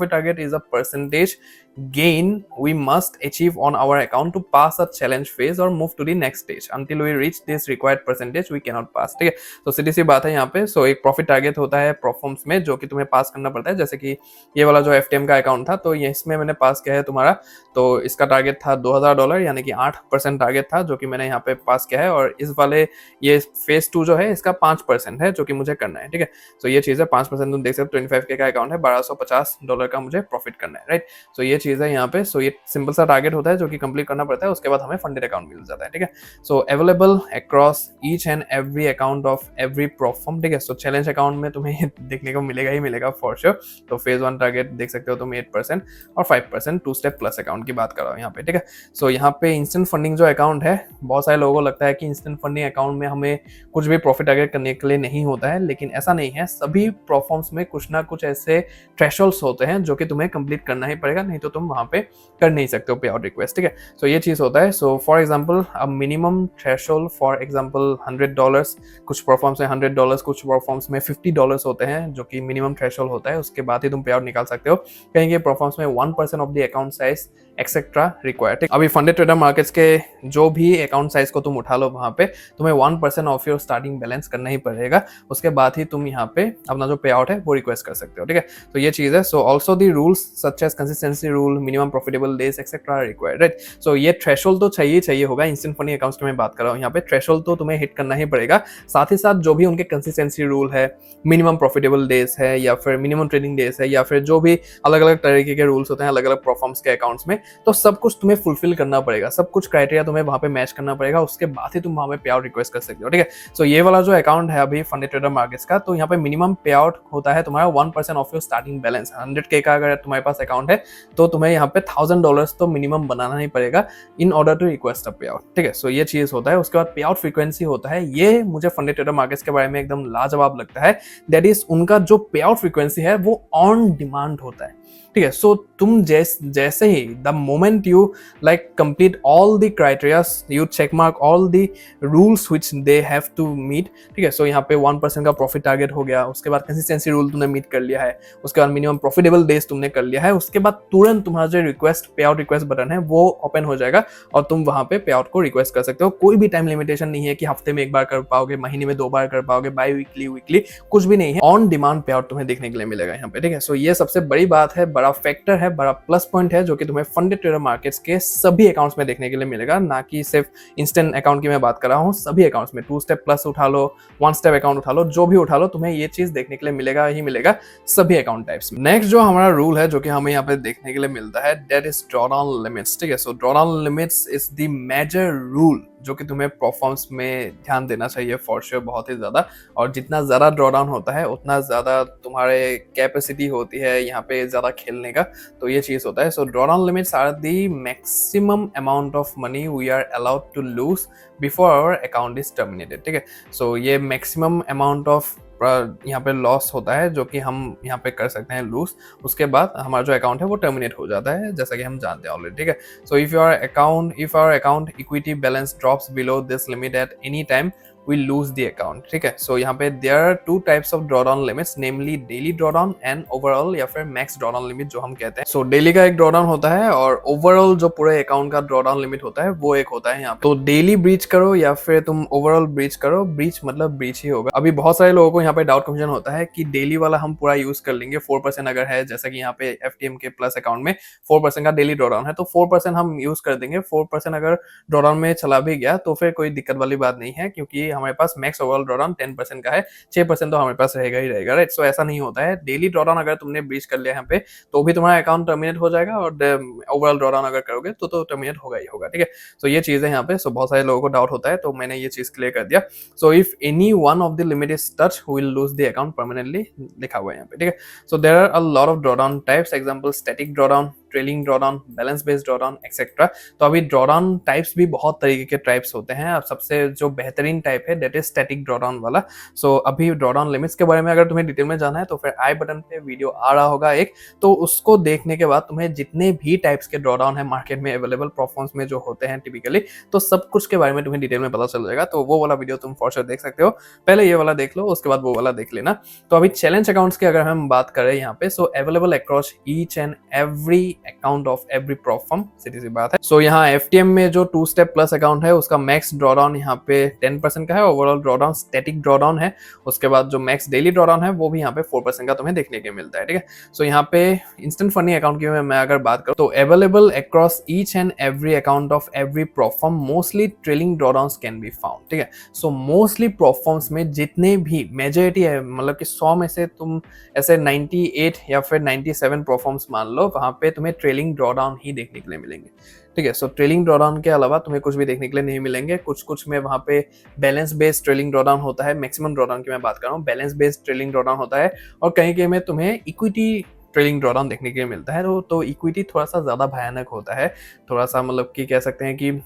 target is a percentage gain we must achieve on our account to pass a challenge phase or move to the next stage. Until we reach this required percentage we cannot pass, ठीक है। तो सीधी सी बात है यहाँ पे। सो एक प्रॉफिट टारगेट होता है परफॉर्म्स में जो कि तुम्हें पास करना पड़ता है। जैसे कि ये वाला जो एफटीएम का अकाउंट था, तो ये इसमें मैंने पास किया है तुम्हारा, तो इसका टारगेट था $2000, यानी कि 8% टारगेट था जो कि मैंने यहाँ पे पास किया है। और इस वाले ये फेज 2 जो है इसका 5% है जो कि मुझे करना है, ठीक है। सो ये चीज है 5%, तुम देख सकते हो 25K का अकाउंट है, $1250 का मुझे प्रॉफिट करना है, राइट। सो ये चीज है यहाँ पे। सो ये सिंपल सा टारगेट होता है जो कि कंप्लीट करना पड़ता है, उसके बाद हमें फंडेड अकाउंट मिल जाता है, ठीक है। सो available across each and every account of every proforma, ठीक है। सो चैलेंज अकाउंट में तुम्हें देखने को मिलेगा ही मिलेगा फॉर श्योर। तो फेज 1 टारगेट देख सकते हो तुम 8% और 5% 2 स्टेप प्लस अकाउंट की बात कर रहा हूँ यहाँ पे, ठीक है। सो यहाँ पे इंस्टेंट फंडिंग जो अकाउंट है, बहुत सारे लोगों को लगता है कि इंस्टेंट फंडिंग अकाउंट में हमें कुछ भी प्रॉफिट टारगेट करने के लिए नहीं होता है, लेकिन ऐसा नहीं है। सभी प्रोफॉर्म्स में कुछ ना कुछ ऐसे थ्रेशोल्ड्स होते हैं जो कि तुम्हें कंप्लीट करना ही पड़ेगा, नहीं तो तुम वहां पे कर नहीं सकते हो पे आउट रिक्वेस्ट, ठीक है। सो ये चीज होता है। So for example minimum threshold for example $100, कुछ परफॉर्म्स में $100, कुछ परफॉर्म्स में $50 होते हैं जो कि मिनिमम थ्रेशोल्ड होता है, उसके बाद ही तुम पे आउट निकाल सकते हो। कहीं के परफॉर्म्स में 1% of the account size etcetera required. अभी फंडेड ट्रेडर मार्केट्स के जो भी अकाउंट साइज को तुम उठा लो, वहां पे तुम्हें 1% ऑफ योर स्टार्टिंग बैलेंस करना ही पड़ेगा, उसके बाद ही तुम यहाँ पे अपना जो पे आउट है वो रिक्वेस्ट कर सकते हो, ठीक है। तो ये चीज है। So also the rules such as consistency rule, minimum profitable days etcetera required, right. So ये थ्रेशोल्ड तो चाहिए होगा। इंस्टेंट फंडिंग अकाउंट्स की मैं बात कर रहा हूँ यहाँ पे, थ्रेशोल्ड तो तुम्हें हिट करना ही पड़ेगा। साथ ही साथ जो भी उनके कंसिस्टेंसी रूल है, मिनिमम प्रॉफिटेबल डेज है, या फिर मिनिमम ट्रेडिंग डेज है, या फिर जो भी अलग अलग तरीके के रूल्स होते हैं अलग अलग परफॉर्म्स के अकाउंट्स में, तो सब कुछ तुम्हें फुलफिल करना पड़ेगा, सब कुछ क्राइटेरिया तुम्हें वहां पे मैच करना पड़ेगा, उसके बाद ही तुम वहां पे पे आउट रिक्वेस्ट कर सकते हो, ठीक है। सो ये वाला जो अकाउंट है अभी फंडेड ट्रेडर मार्केट्स का, तो यहाँ पे मिनिमम पे आउट होता है तुम्हारा 1% of your starting balance. 100K का अगर तुम्हारे पास अकाउंट है तो तुम्हें यहाँ पे $1000 तो मिनिमम बनाना ही पड़ेगा in order to request a pay out, ठीक है। सो ये चीज होता है। उसके बाद पे आउट फ्रीक्वेंसी होता है, ये मुझे फंडेड ट्रेडर मार्केट्स के बारे में एकदम लाजवाब लगता है। दैट इज उनका जो पे आउट फ्रीक्वेंसी है वो ऑन डिमांड होता है, ठीक है। सो तुम जैसे ही the moment you like complete all the criteria, you check mark all the rules which they have to meet, ठीक है। सो यहाँ पे 1% का प्रॉफिट टारगेट हो गया, उसके बाद कंसिस्टेंसी रूल तुमने मीट कर लिया है, उसके बाद मिनिमम प्रॉफिटेबल डेज तुमने कर लिया है, उसके बाद तुरंत तुम्हारा जो रिक्वेस्ट पे आउट रिक्वेस्ट बटन है वो ओपन हो जाएगा और तुम वहां पे पे आउट को रिक्वेस्ट कर सकते हो। कोई भी टाइम लिमिटेशन नहीं है कि हफ्ते में एक बार कर पाओगे, महीने में 2 बार कर पाओगे, बाई वीकली वीकली, कुछ भी नहीं है। ऑन डिमांड पे आउट तुम्हें देखने के लिए मिलेगा यहाँ पे, ठीक है। सो ये सबसे बड़ी बात है, बड़ा फैक्टर है, बड़ा प्लस पॉइंट है जो कि तुम्हें फंडेड ट्रेडर मार्केट्स के सभी अकाउंट्स में देखने के लिए मिलेगा, ना कि सिर्फ इंस्टेंट अकाउंट की मैं बात कर रहा हूँ, सभी अकाउंट्स में 2 स्टेप प्लस उठा लो, 1 स्टेप अकाउंट उठा लो, जो भी उठा लो, तुम्हें ये चीज देखने के लिए मिलेगा ही मिलेगा सभी अकाउंट टाइप्स में। नेक्स्ट जो हमारा रूल है जो कि हमें यहाँ पे देखने के लिए मिलता है, दैट इज ड्रॉडाउन लिमिट्स, ठीक है। So drawdown limits is the major rule जो कि तुम्हें परफॉर्मेंस में ध्यान देना चाहिए फॉर श्योर, बहुत ही ज्यादा। और जितना ज्यादा ड्रॉडाउन होता है उतना ज्यादा तुम्हारे कैपेसिटी होती है यहाँ पे ज्यादा खेलने का, तो ये चीज होता है। So drawdown limits are the maximum amount of money we are allowed to lose before our account is terminated, ठीक है। सो ये मैक्सिमम अमाउंट ऑफ यहाँ पे लॉस होता है जो कि हम यहाँ पे कर सकते हैं लूज, उसके बाद हमारा जो अकाउंट है वो टर्मिनेट हो जाता है, जैसा कि हम जानते हैं ऑलरेडी, ठीक है। So if our account equity balance drops below this limit at any time we lose the account, ठीक है। सो यहाँ पे there are 2 types of drawdown limits, namely daily drawdown and overall या फिर max drawdown limit जो हम कहते हैं। सो डेली का एक ड्रॉडाउन होता है और ओवरऑल जो पूरे अकाउंट का ड्रॉडाउन लिमिट होता है वो एक होता है यहाँ पे। तो डेली ब्रीच करो या फिर तुम ओवरऑल ब्रीच करो, ब्रीच मतलब ब्रीच ही होगा। अभी बहुत सारे लोगों को यहाँ पे डाउट कंफ्यूजन होता है कि डेली वाला हम पूरा यूज कर लेंगे, 4% अगर है, जैसा कि यहाँ पे FTM के प्लस अकाउंट में 4% का डेली ड्रॉडाउन है, तो 4% हम यूज कर देंगे। 4% अगर ड्रॉडाउन में चला भी गया तो फिर कोई दिक्कत वाली बात नहीं है, क्योंकि हमारे पास मैक्स ओवरऑल ड्रॉडाउन 10% का है, 6% तो हमारे पास रहेगा ही रहेगा, राइट। सो ऐसा नहीं होता है, डेली ड्रॉडाउन अगर तुमने ब्रीच कर लिया यहाँ पे तो भी तुम्हारा अकाउंट टर्मिनेट हो जाएगा, और ओवरऑल ड्रॉडाउन अगर करोगे तो टर्मिनेट होगा ही होगा, ठीक है। सो ये चीज है यहाँ पे। सो बहुत सारे लोगों को डाउट होता है, तो मैंने ये चीज क्लियर कर दिया। So if any one of the limit is touch we will lose the account permanently, लिखा हुआ है यहाँ पे, ठीक है। So there are a lot of drawdown types, example static drawdown, trailing drawdown, balance based drawdown etcetera. तो अभी ड्रॉडाउन टाइप्स भी बहुत तरीके के टाइप्स होते हैं। अब सबसे जो बेहतरीन टाइप है दैट इज स्टैटिक ड्रॉडाउन वाला। सो अभी ड्रॉडाउन लिमिट्स के बारे में अगर तुम्हें डिटेल में जाना है तो फिर आई बटन पे वीडियो आ रहा होगा एक, तो उसको देखने के बाद तुम्हें जितने भी टाइप्स के ड्रॉडाउन है मार्केट में अवेलेबल परफॉर्मेंस में जो होते हैं टिपिकली, तो सब कुछ के बारे में तुम्हें डिटेल में पता चल जाएगा। तो वो वाला वीडियो तुम फॉर श्योर देख सकते हो, पहले ये वाला देख लो, उसके बाद वो वाला देख लेना। तो अभी चैलेंज अकाउंट्स की अगर हम बात करें यहाँ पे, so available across each and every account of every prop firm, सीधी सी बात है। सो यहाँ FTM में जो 2 स्टेप प्लस अकाउंट है उसका मैक्स ड्रॉडाउन यहाँ पे 10% का है, ओवरऑल ड्रॉडाउन स्टैटिक ड्रॉडाउन है। उसके बाद जो मैक्स डेली ड्रॉडाउन है वो भी यहाँ पे 4% का तुम्हें देखने के मिलता है, ठीक है। सो यहाँ पे इंस्टेंट फंडिंग अकाउंट की मैं अगर बात करूँ तो available across each and every account of every prop firm, mostly trailing drawdowns can be found, ठीक है। सो मोस्टली प्रोफॉर्म्स में जितने भी मेजॉरिटी है, मतलब कि 100 में से तुम ऐसे 98 या फिर 97 प्रोफॉर्म्स मान लो, वहां पे तुम्हें ट्रेलिंग ड्रॉडाउन ही देखने के लिए मिलेंगे, ठीक है। सो ट्रेलिंग ड्रॉडाउन के अलावा तुम्हें कुछ भी देखने के लिए नहीं मिलेंगे। कुछ में वहां पे बैलेंस बेस्ड ट्रेलिंग ड्रॉडाउन होता है, मैक्सिमम ड्रॉडाउन की मैं बात कर रहा हूँ, बैलेंस बेस्ड ट्रेलिंग ड्रॉडाउन होता है, और कहीं में तुम्हें इक्विटी ट्रेलिंग ड्रॉडाउन देखने के लिए मिलता है। तो इक्विटी थोड़ा सा ज्यादा भयानक होता है, थोड़ा सा मतलब कि कह सकते हैं कि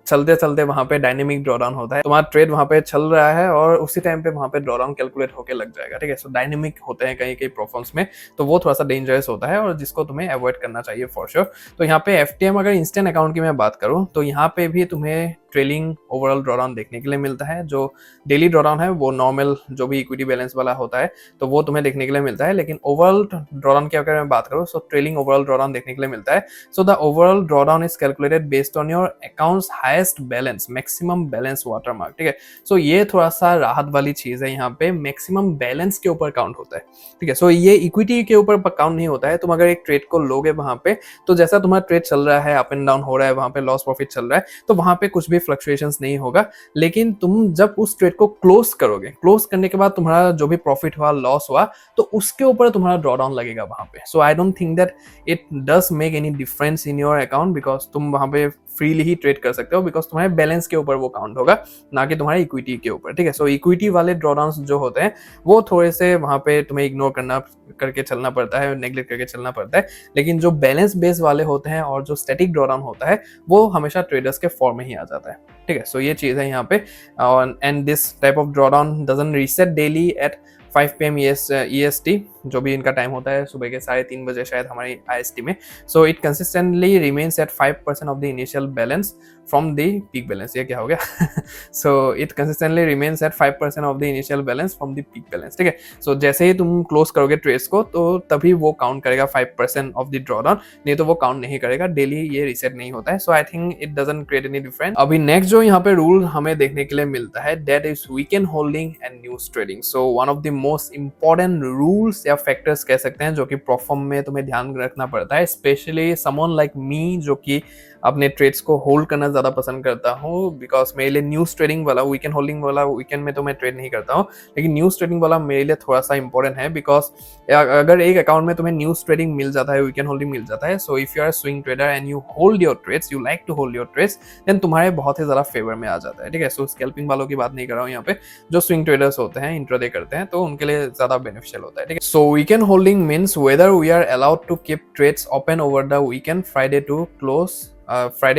चलते चलते वहां पे डायनेमिक ड्रॉडाउन होता है, तुम्हारा ट्रेड वहां पे चल रहा है और उसी टाइम पे वहां पे ड्रॉडाउन कैलकुलेट होके लग जाएगा, ठीक है। सो डायनेमिक होते हैं कहीं परफॉर्मेंस में, तो वो थोड़ा सा डेंजरस होता है और जिसको तुम्हें अवॉइड करना चाहिए फॉर श्योर। तो यहाँ पे FTM अगर इंस्टेंट अकाउंट की मैं बात करूँ तो यहाँ पे भी तुम्हें ट्रेलिंग ओवरऑल ड्रॉडाउन देखने के लिए मिलता है। जो डेली ड्रॉडाउन है वो नॉर्मल जो भी इक्विटी बैलेंस वाला होता है तो वो तुम्हें देखने के लिए मिलता है, लेकिन ओवरऑल ड्रॉडाउन की अगर मैं बात करूँ सो ट्रेलिंग ओवरऑल ड्रॉडाउन देखने के लिए मिलता है। So the overall drawdown is calculated based on your accounts highest balance, maximum balance watermark, ठीक है। सो ये थोड़ा सा राहत वाली चीज है, यहाँ पे मैक्सिमम बैलेंस के ऊपर काउंट होता है, ठीक है। सो ये इक्विटी के ऊपर काउंट नहीं होता है। तुम अगर एक ट्रेड को लोगे वहां पे, तो जैसा तुम्हारा ट्रेड चल रहा है, अप एंड डाउन हो रहा है, वहां पे लॉस प्रॉफिट चल रहा है, तो वहां पे कुछ भी फ्लक्चुएशंस नहीं होगा। लेकिन तुम जब उस ट्रेड को क्लोज करोगे, क्लोज करने के बाद तुम्हारा जो भी प्रॉफिट हुआ, लॉस हुआ, तो उसके ऊपर तुम्हारा ड्रॉडाउन लगेगा वहां पे। So I don't think that it does make any difference in your account, because तुम वहां पे फ्रीली ही ट्रेड कर सकते हो, बिकॉज तुम्हारे बैलेंस के ऊपर वो काउंट होगा, ना कि तुम्हारे इक्विटी के ऊपर, ठीक है। सो इक्विटी वाले ड्रॉडाउन्स जो होते हैं वो थोड़े से वहां पे तुम्हें इग्नोर करके चलना पड़ता है, नेग्लेक्ट करके चलना पड़ता है। लेकिन जो बैलेंस बेस वाले होते हैं और जो स्टैटिक ड्रॉडाउन होता है वो हमेशा ट्रेडर्स के फॉर्म में ही आ जाता है, ठीक है। सो ये चीज है यहाँ पे। And this type of drawdown doesn't reset daily at 5 PM EST, जो भी इनका टाइम होता है सुबह के 3:30 बजे शायद हमारी IST में. So it consistently remains at 5% of the initial balance from the peak balance. ये क्या हो गया? So it consistently remains at 5% of the initial balance from the peak balance. ठीक है, सो जैसे ही तुम क्लोज करोगे ट्रेड्स को तो तभी वो काउंट करेगा 5% ऑफ द ड्रॉडाउन, नहीं तो वो काउंट नहीं करेगा. डेली ये रीसेट नहीं होता है. So I think it doesn't create any difference. अभी नेक्स्ट जो यहाँ पे रूल हमें देखने के लिए मिलता है that is weekend holding and news trading. So one of the most important rules या फैक्टर्स कह सकते हैं जो कि परफॉर्म में तुम्हें ध्यान रखना पड़ता है, स्पेशली समवन लाइक मी जो कि अपने ट्रेड्स को होल्ड करना ज्यादा पसंद करता हूँ. बिकॉज मेरे लिए न्यूज ट्रेडिंग वाला, वीकेंड होल्डिंग वाला, वीकेंड में तो मैं ट्रेड नहीं करता हूँ, लेकिन न्यूज ट्रेडिंग वाला मेरे लिए थोड़ा सा इंपॉर्टेंट है. बिकॉज अगर एक अकाउंट में तुम्हें न्यूज ट्रेडिंग मिल जाता है, वीकेंड होल्डिंग मिल जाता है, so if you are swing trader and you hold your trades, you like to hold your trades, then तुम्हारे बहुत ही ज्यादा फेवर में आ जाता है. ठीक है, सो स्कैल्पिंग वालों की बात नहीं कर रहा हूँ यहाँ पे, जो स्विंग ट्रेडर्स होते हैं, इंट्राडे करते हैं, तो उनके लिए ज्यादा बेनिफिशियल होता है. ठीक है, so weekend holding means whether we are allowed to keep trades open over the weekend, Friday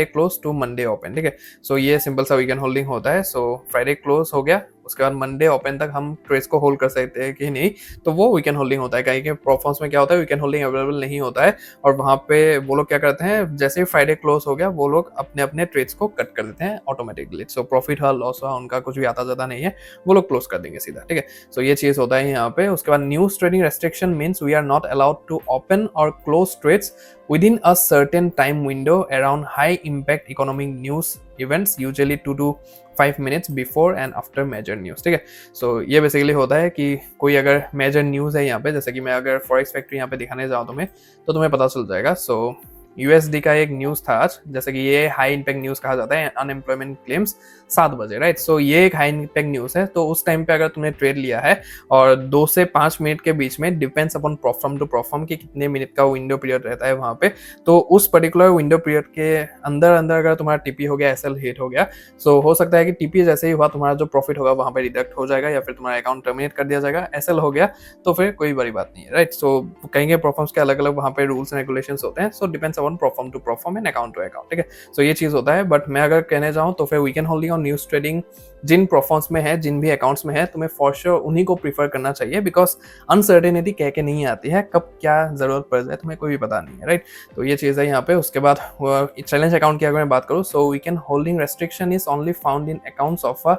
close to Monday open. ठीक है, सो ये सिंपल सा वीकेंड होल्डिंग होता है. सो फ्राइडे क्लोज हो गया, उसके बाद मंडे ओपन तक हम ट्रेड्स को होल्ड कर सकते हैं कि नहीं, तो वो वीकेंड होल्डिंग होता है. कहीं के प्रोफॉर्म्स में क्या होता है, वीकेंड होल्डिंग अवेलेबल नहीं होता है, और वहाँ पे वो लोग क्या करते हैं, जैसे ही फ्राइडे क्लोज हो गया वो लोग अपने अपने ट्रेड्स को कट कर देते हैं ऑटोमेटिकली. सो प्रॉफिट हुआ, लॉस हुआ, उनका कुछ भी आता जाता नहीं है, वो लोग क्लोज कर देंगे सीधा. ठीक है, सो ये चीज होता है यहाँ पे. उसके बाद news trading restriction means we are not allowed to open और close trades within a certain time window around high impact economic news events, usually 2 to 5 minutes before and after major news. ठीक है, सो ये बेसिकली होता है कि कोई अगर मेजर न्यूज़ है यहाँ पे, जैसे कि मैं अगर फॉरेक्स फैक्ट्री यहाँ पे दिखाने जाऊँ तुम्हें, तो तुम्हें पता चल जाएगा. सो USD का एक न्यूज़ था आज, जैसे कि ये हाई इम्पैक्ट न्यूज़ कहा जाता है, अनएम्प्लॉयमेंट क्लेम्स 7 बजे, राइट. सो ये एक हाई इम्पैक्ट न्यूज़ है, तो उस टाइम पे अगर तुमने ट्रेड लिया है और 2 से 5 मिनट के बीच में, depends upon prop firm to prop firm कि कितने मिनट का विंडो पीरियड रहता है वहाँ पे, तो उस पर्टिकुलर विंडो पीरियड के अंदर अंदर अगर तुम्हारा टीपी हो गया, SL हिट हो गया, सो हो सकता है कि टीपी जैसे ही हुआ तुम्हारा जो प्रॉफिट होगा वहाँ पे डिडक्ट हो जाएगा, या फिर तुम्हारा अकाउंट टर्मिनेट कर दिया जाएगा. SL हो गया तो फिर कोई बड़ी बात नहीं है, राइट. सो कहीं के परफॉर्म्स के अलग अलग वहाँ पे रूल्स एंड रेगुलेशंस होते हैं. So depends upon prop firm to prop firm and account to account. ठीक है, सो ये चीज होता है. बट मैं अगर कहने जाऊँ तो फिर वीकेंड होल्डिंग और न्यूज ट्रेडिंग जिन परफॉर्म्स में है, जिन भी अकाउंट्स में है, तुम्हें फॉर श्योर उन्हीं को प्रीफर करना चाहिए. बिकॉज अनसर्टेनिटी कह के नहीं आती है, कब क्या जरूरत पड़ जाए तुम्हें कोई भी पता नहीं है, राइट. तो ये चीज है यहाँ पे. उसके बाद चैलेंज अकाउंट की अगर मैं बात करूँ, so weekend holding restriction is only found in accounts of a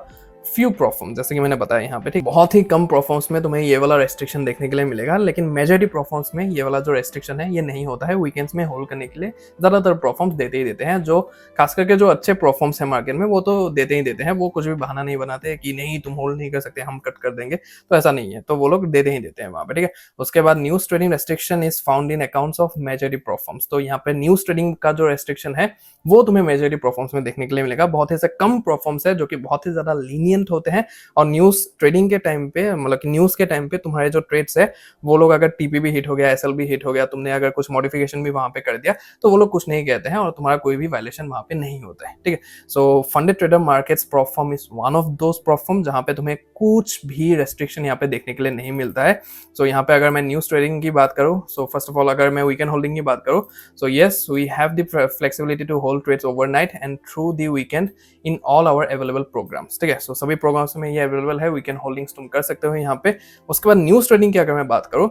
few prop firm, जैसे कि मैंने बताया यहाँ पे. ठीक, बहुत ही कम परफॉर्म्स में तुम्हें ये वाला रेस्ट्रिक्शन देखने के लिए मिलेगा, लेकिन मेजॉरिटी परफॉर्म्स में ये वाला जो रेस्ट्रिक्शन है ये नहीं होता है. वीकेंड्स में होल्ड करने के लिए ज्यादातर परफॉर्म्स देते ही देते हैं, जो खास करके जो अच्छे परफॉर्म्स है मार्केट में, वो तो देते ही देते हैं. वो कुछ भी बहाना नहीं बनाते कि नहीं तुम होल्ड नहीं कर सकते, हम कट कर देंगे, तो ऐसा नहीं है. तो वो लोग देते ही देते हैं वहाँ पे. ठीक है, उसके बाद news trading restriction is found in accounts of majority performs. तो यहाँ पे न्यूज ट्रेडिंग का जो रेस्ट्रिक्शन है वो तुम्हें मेजॉरिटी परफॉर्म्स में देखने के लिए मिलेगा. बहुत ही कम परफॉर्म्स है जो कि बहुत ही ज्यादा लीनियंट होते हैं, और न्यूज ट्रेडिंग के टाइम पे, मतलब कि न्यूज के टाइम पे तुम्हारे जो ट्रेड्स है, वो लोग अगर टीपी भी हिट हो गया, SL भी हिट हो गया, तुमने अगर कुछ मॉडिफिकेशन भी वहां पे कर दिया, तो वो लोग कुछ नहीं कहते हैं और तुम्हारा कोई भी वायलेशन वहां पे नहीं होता है. ठीक है, so funded trader markets prop firm is one of those prop firm जहां पे तुम्हें कुछ भी रेस्ट्रिक्शन यहाँ पे देखने के लिए नहीं मिलता है. सो यहाँ पे अगर मैं न्यूज ट्रेडिंग की बात करूँ, सो फर्स्ट ऑफ ऑल अगर मैं वीकेंड होल्डिंग की बात करूँ, so yes we have the flexibility to hold trades overnight and through the weekend in all our available programs. ठीक है, सो सभी प्रोग्राम्स में ये अवेलेबल है, वीकेंड होल्डिंग्स तुम कर सकते हो यहाँ पे. उसके बाद न्यूज ट्रेडिंग की अगर मैं बात करूँ,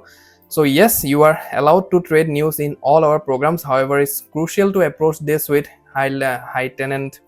so yes, you are allowed to trade news in all our programs. However, it's crucial to approach this with heightened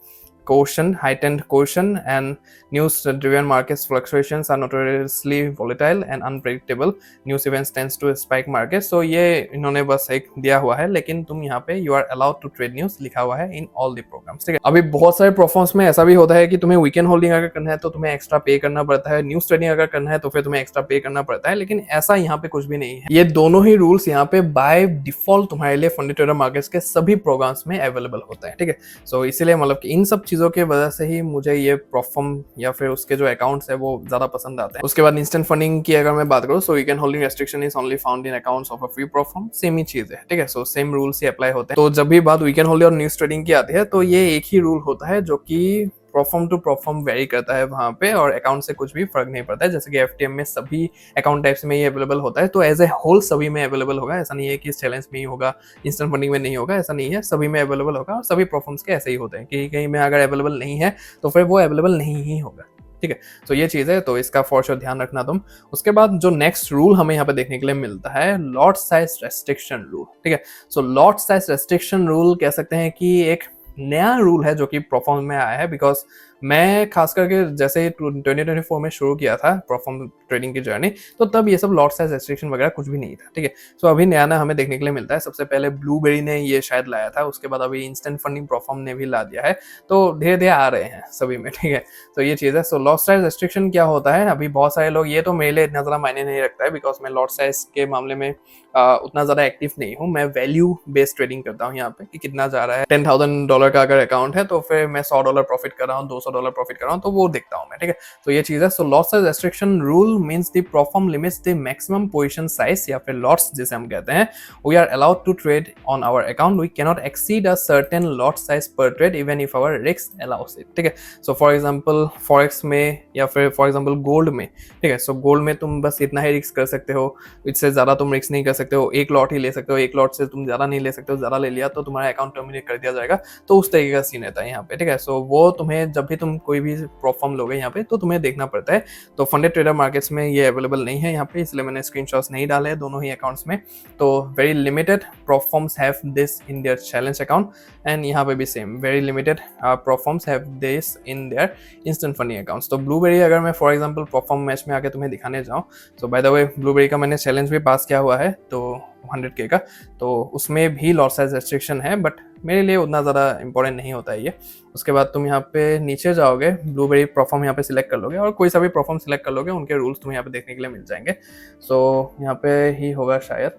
caution, and news-driven markets fluctuations are notoriously volatile and unpredictable. News events tends to spike markets. So ये इन्होंने बस एक दिया हुआ है, लेकिन तुम यहाँ पे you are allowed to trade news लिखा हुआ है in all the programs. ठीक है, अभी बहुत सारे प्रोफॉर्म्स में ऐसा भी होता है कि तुम्हें वीकेंड होल्डिंग अगर करना है तो तुम्हें एक्स्ट्रा पे करना पड़ता है, न्यूज ट्रेडिंग अगर करना है तो फिर तुम्हें एक्स्ट्रा पे करना पड़ता है, लेकिन ऐसा यहाँ पे कुछ भी नहीं है. ये दोनों ही रूल्स यहाँ पे बाय डिफॉल्ट तुम्हारे लिए फंडेड ट्रेडर मार्केट्स के सभी प्रोग्राम्स में अवेलेबल होता है. ठीक है, सो इसीलिए मतलब कि इन सब चीजों की वजह से ही मुझे ये परफॉर्म या फिर उसके जो अकाउंट्स है वो ज्यादा पसंद आते हैं. उसके बाद इंस्टेंट फंडिंग की अगर मैं बात करूँ, so weekend holding restriction is only found in accounts of a free prop firm. Same ही चीज है. ठीक है, सो सेम रूल्स ही अप्लाई होते हैं. तो जब भी बात वीकेंड होल्डिंग और न्यूज ट्रेडिंग की आती है, तो ये एक ही रूल होता है जो कि परफॉर्म टू परफॉर्म वेरी करता है वहां पे, और अकाउंट से कुछ भी फर्क नहीं पड़ता है. जैसे कि FTM में सभी अकाउंट टाइप्स में ये अवेलेबल होता है, तो एज ए होल सभी में अवेलेबल होगा. ऐसा नहीं है कि चैलेंज में ही होगा, इंस्टेंट फंडिंग में नहीं होगा, ऐसा नहीं है. सभी में अवेलेबल होगा, और सभी परफॉर्म्स के ऐसे ही होते हैं कि कहीं में अगर अवेलेबल नहीं है तो फिर वो अवेलेबल नहीं ही होगा. ठीक है। तो ये चीज़ है, तो इसका फॉर श्योर ध्यान रखना तुम। उसके बाद जो नेक्स्ट रूल हमें यहाँ पे देखने के लिए मिलता है, लॉट साइज रेस्ट्रिक्शन रूल। ठीक है। So lot size restriction rule कह सकते हैं कि एक नया रूल है जो कि परफॉर्म में आया है, बिकॉज मैं खास करके जैसे ही 2024 में शुरू किया था परफॉर्म ट्रेडिंग की जर्नी, तो तब ये सब लॉट साइज रेस्ट्रिक्शन वगैरह कुछ भी नहीं था। ठीक है। सो अभी नया ना हमें देखने के लिए मिलता है। सबसे पहले ब्लूबेरी ने ये शायद लाया था, उसके बाद अभी इंस्टेंट फंडिंग परफॉर्म ने भी ला दिया है, तो धीरे धीरे आ रहे हैं सभी में। ठीक है। तो ये चीज़ है। सो लॉट साइज रेस्ट्रिक्शन क्या होता है, अभी बहुत सारे लोग, ये तो मेरे लिए इतना ज़्यादा मायने नहीं रखता है बिकॉज मैं लॉट साइज के मामले में उतना ज़्यादा एक्टिव नहीं हूँ। मैं वैल्यू बेस्ड ट्रेडिंग करता हूँ यहाँ पे कि कितना जा रहा है। $10,000 का अगर अकाउंट है तो फिर मैं $100 प्रॉफिट कर रहा हूँ, $200 प्रॉफिट कर रहा हूँ, तो वो देखता हूँ मैं। ठीक है। तो ये चीज़ है। So lot size restriction rule means the prop firm limits the maximum position size या फिर लॉट्स जिसे हम कहते हैं। We are allowed to trade on our account, we cannot exceed a certain lot size पर trade even if our risk allows it. ठीक है। सो फॉर एग्जाम्पल फॉरेक्स में या फिर फॉर एग्जाम्पल गोल्ड में, ठीक है, सो गोल्ड में तुम बस इतना ही रिस्क कर सकते हो, इससे ज़्यादा तुम रिस्क नहीं कर सकते हो। एक लॉट ही ले सकते हो, एक लॉट से तुम ज़्यादा नहीं ले सकते हो, ज़्यादा ले लिया तो तुम्हारा अकाउंट टर्मिनेट कर दिया जाएगा। तो उस तरीके का सीन रहता है यहाँ पे। ठीक है। सो वो तुम्हें जब भी तुम कोई भी परफॉर्म लोगे यहाँ पे तो तुम्हें देखना पड़ता है। तो फंडेड ट्रेडर मार्केट्स में ये अवेलेबल नहीं है यहाँ पे, इसलिए मैंने स्क्रीनशॉट्स नहीं डाले हैं दोनों ही अकाउंट्स में। तो very limited performs have this in their challenge account, and यहाँ पे भी same very limited performs have this in their instant funding accounts. तो ब्लूबेरी अगर मैं फॉर एग्जाम्पल परफॉर्म मैच में आके तुम्हें दिखाने जाऊँ, तो बाय द वे ब्लूबेरी का मैंने चैलेंज भी पास किया हुआ है, तो 100K का, तो उसमें भी लॉट साइज रेस्ट्रिक्शन है, बट मेरे लिए उतना ज़्यादा इंपॉर्टेंट नहीं होता है ये। उसके बाद तुम यहाँ पे नीचे जाओगे, ब्लूबेरी परफॉर्म यहाँ पे सिलेक्ट कर लोगे और कोई सा भी परफॉर्म सिलेक्ट कर लोगे, उनके रूल्स तुम्हें यहाँ पे देखने के लिए मिल जाएंगे। सो यहाँ पे ही होगा शायद,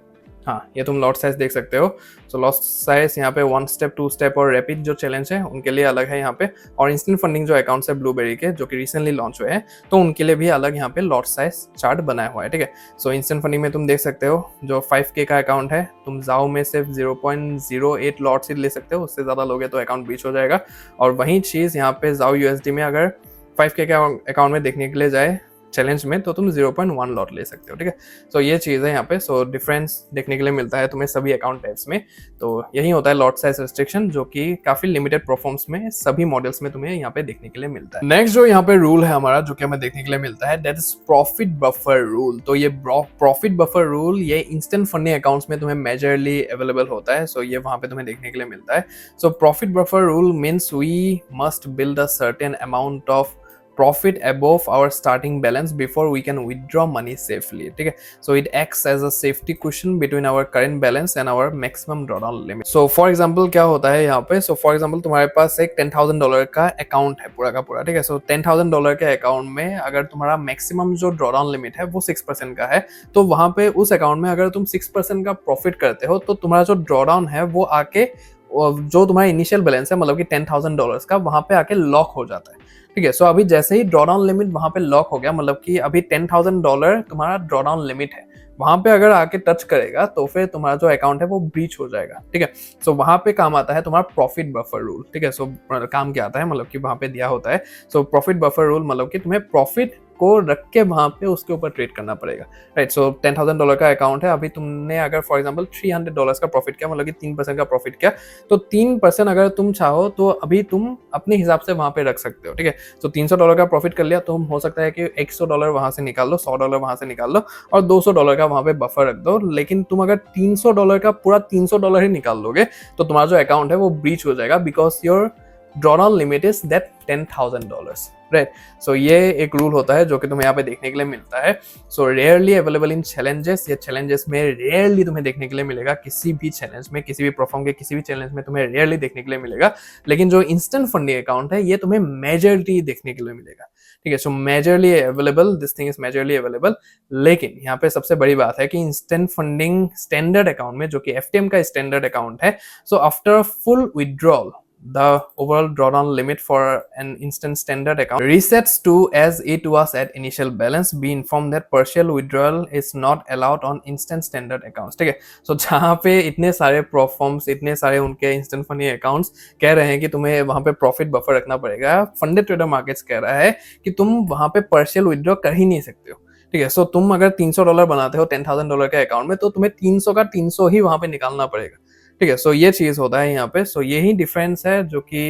हाँ, ये तुम लॉट साइज देख सकते हो। सो लॉट साइज यहाँ पे 1 स्टेप 2 स्टेप और रैपिड जो चैलेंज है उनके लिए अलग है यहाँ पे, और इंस्टेंट फंडिंग जो अकाउंट्स है ब्लूबेरी के जो कि रिसेंटली लॉन्च हुए हैं, तो उनके लिए भी अलग यहाँ पे लॉट साइज चार्ट बनाया हुआ है। ठीक है। सो इंस्टेंट फंडिंग में तुम देख सकते हो जो 5K का अकाउंट है, तुम जाओ में सिर्फ 0.08 लॉट्स ही ले सकते हो, उससे ज़्यादा लोगे तो अकाउंट ब्रीच हो जाएगा। और वही चीज़ यहाँ पे जाओ USD में अगर 5K के अकाउंट में देखने के लिए जाए चैलेंज में, तो तुम 0.1 लॉट ले सकते हो। ठीक है। सो ये चीज़ है यहाँ पे। सो डिफरेंस देखने के लिए मिलता है तुम्हें सभी अकाउंट टाइप्स में। तो यही होता है लॉट साइज रेस्ट्रिक्शन, जो कि काफी लिमिटेड परफॉर्म्स में सभी मॉडल्स में तुम्हें यहाँ पे देखने के लिए मिलता है। नेक्स्ट जो यहाँ पे रूल है हमारा, जो कि हमें देखने के लिए मिलता है, that is profit buffer rule. तो ये प्रॉफिट बफर रूल ये इंस्टेंट फंडिंग अकाउंट्स में तुम्हें मेजरली अवेलेबल होता है। सो ये वहां पे तुम्हें देखने के लिए मिलता है। So profit buffer rule means we must build a certain amount of profit above our starting balance before we can withdraw money safely। ठीक है। So it acts as a safety cushion between our current balance and our maximum drawdown limit। So for example क्या होता है यहाँ पे, so for example तुम्हारे पास एक $10,000 का अकाउंट है पूरा का पूरा। ठीक है। So $10,000 के अकाउंट में अगर तुम्हारा मैक्सिमम जो ड्रॉडाउन लिमिट है वो 6% का है, तो वहां पे उस अकाउंट में अगर तुम 6% का प्रॉफिट करते हो, तो तुम्हारा जो ड्रॉडाउन है वो आके जो तुम्हारा इनिशियल बैलेंस है, मतलब कि $10,000 का, वहां पे आके लॉक हो जाता है। ठीक है। सो अभी जैसे ही ड्रॉडाउन लिमिट वहां पे लॉक हो गया, मतलब कि अभी $10,000 तुम्हारा ड्रॉडाउन लिमिट है, वहां पे अगर आके टच करेगा तो फिर तुम्हारा जो अकाउंट है वो ब्रीच हो जाएगा। ठीक है। सो वहां पे काम आता है तुम्हारा प्रॉफिट बफर रूल। ठीक है। सो काम क्या आता है, मतलब कि वहां पे दिया होता है, सो प्रॉफिट बफर रूल मतलब कि तुम्हें प्रॉफिट को रख के वहां पे उसके ऊपर ट्रेड करना पड़ेगा। राइट। सो $10,000 का अकाउंट है, अभी तुमने अगर फॉर एग्जांपल $300 का प्रॉफिट किया, मतलब कि 3% का प्रॉफिट किया, तो 3% अगर तुम चाहो तो अभी तुम अपने हिसाब से वहां पे रख सकते हो। ठीक है। तो $300 का प्रॉफिट कर लिया, तो हो सकता है कि $100 वहां से निकाल लो, $100 वहां से निकाल लो और $200 का वहां पे बफर रख दो। लेकिन तुम अगर $300 का पूरा $300 ही निकाल लोगे तो तुम्हारा जो अकाउंट है वो ब्रीच हो जाएगा, because your drawdown limit is that $10,000। Right. So ये एक रूल होता है जो कि तुम्हें यहाँ पे देखने के लिए मिलता है। सो रेयरली अवेलेबल इन चैलेंजेस, ये चैलेंजेस में रेयरली तुम्हें देखने के लिए मिलेगा, किसी भी चैलेंज में, किसी भी परफॉर्म के किसी भी चैलेंज में तुम्हें रेयरली देखने के लिए मिलेगा। लेकिन जो इंस्टेंट फंडिंग अकाउंट है ये तुम्हें मेजरली देखने के लिए मिलेगा। ठीक है। सो majorly available, this thing is majorly available. लेकिन यहाँ पे सबसे बड़ी बात है कि इंस्टेंट फंडिंग स्टैंडर्ड अकाउंट में, जो कि FTM का स्टैंडर्ड अकाउंट है, so after full withdrawal the overall drawdown limit for an instant standard account resets to as it was at initial balance। Be informed that partial withdrawal is not allowed on instant standard accounts। ठीक है। सो जहाँ पे इतने सारे परफॉर्म्स, इतने सारे उनके इंस्टेंट फंडिंग अकाउंट्स कह रहे हैं कि तुम्हें वहां पे प्रॉफिट बफर रखना पड़ेगा, फंडेड ट्रेडर मार्केट्स कह रहा है कि तुम वहां पे पार्शियल विड्रॉ कर ही नहीं सकते हो। ठीक है। सो तुम अगर $300 बनाते हो $10,000 के अकाउंट में, तो तुम्हें 300 का 300 ही वहां पे निकालना पड़ेगा। ठीक है। सो ये चीज होता है यहाँ पे। सो यही डिफरेंस है जो कि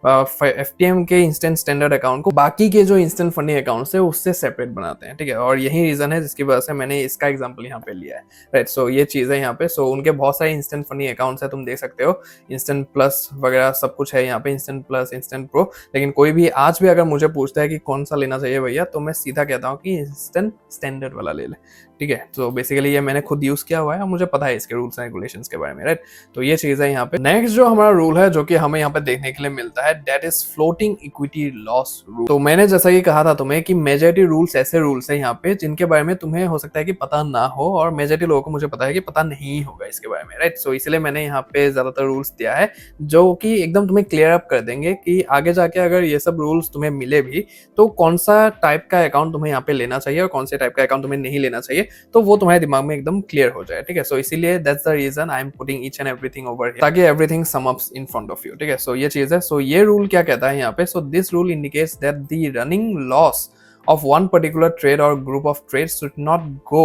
एफटीएम के इंस्टेंट स्टैंडर्ड अकाउंट को बाकी के जो इंस्टेंट फंडिंग अकाउंट्स है उससे सेपरेट बनाते हैं, ठीक है। और यही रीजन है जिसकी वजह से मैंने इसका एग्जांपल यहाँ पे लिया है, राइट। सो ये चीज़ है यहाँ पे। सो उनके बहुत सारे इंस्टेंट फंडिंग अकाउंट्स है, तुम देख सकते हो, इंस्टेंट प्लस वगैरह सब कुछ है यहाँ पे, इंस्टेंट प्लस, इंस्टेंट प्रो। लेकिन कोई भी आज भी अगर मुझे पूछता है कि कौन सा लेना चाहिए भैया, तो मैं सीधा कहता हूँ कि इंस्टेंट स्टैंडर्ड वाला ले ले, ठीक है। तो बेसिकली ये मैंने खुद यूज किया हुआ है और मुझे पता है इसके रूल्स एंड रेगुलेशंस के बारे में, राइट। तो ये चीज है यहाँ पे। नेक्स्ट जो हमारा रूल है जो कि हमें यहाँ पे देखने के लिए मिलता है, that is floating equity loss rule. तो मैंने जैसा कि कहा था तुम्हें कि मेजॉरिटी रूल्स ऐसे रूल्स है यहाँ पे जिनके बारे में तुम्हें हो सकता है कि पता ना हो, और मेजॉरिटी लोगों को मुझे पता है कि पता नहीं होगा इसके बारे में, राइट। सो इसलिए मैंने यहाँ पे ज्यादातर रूल्स दिया है जो कि एकदम तुम्हें क्लियर अप कर देंगे कि आगे जाके अगर ये सब रूल्स तुम्हें मिले भी तो कौन सा टाइप का अकाउंट तुम्हें यहाँ पे लेना चाहिए और कौन से टाइप का अकाउंट तुम्हें नहीं लेना चाहिए, तो वो तुम्हारे दिमाग में एकदम क्लियर हो जाए, ठीक है। सो इसीलिए that's the reason I am putting each and everything over here, ताकि everything sum ups in front of you, ठीक है। सो ये चीज है। सो ये रूल क्या कहता है यहाँ पे, so this rule indicates that the running loss of one particular trade or group of trades should not go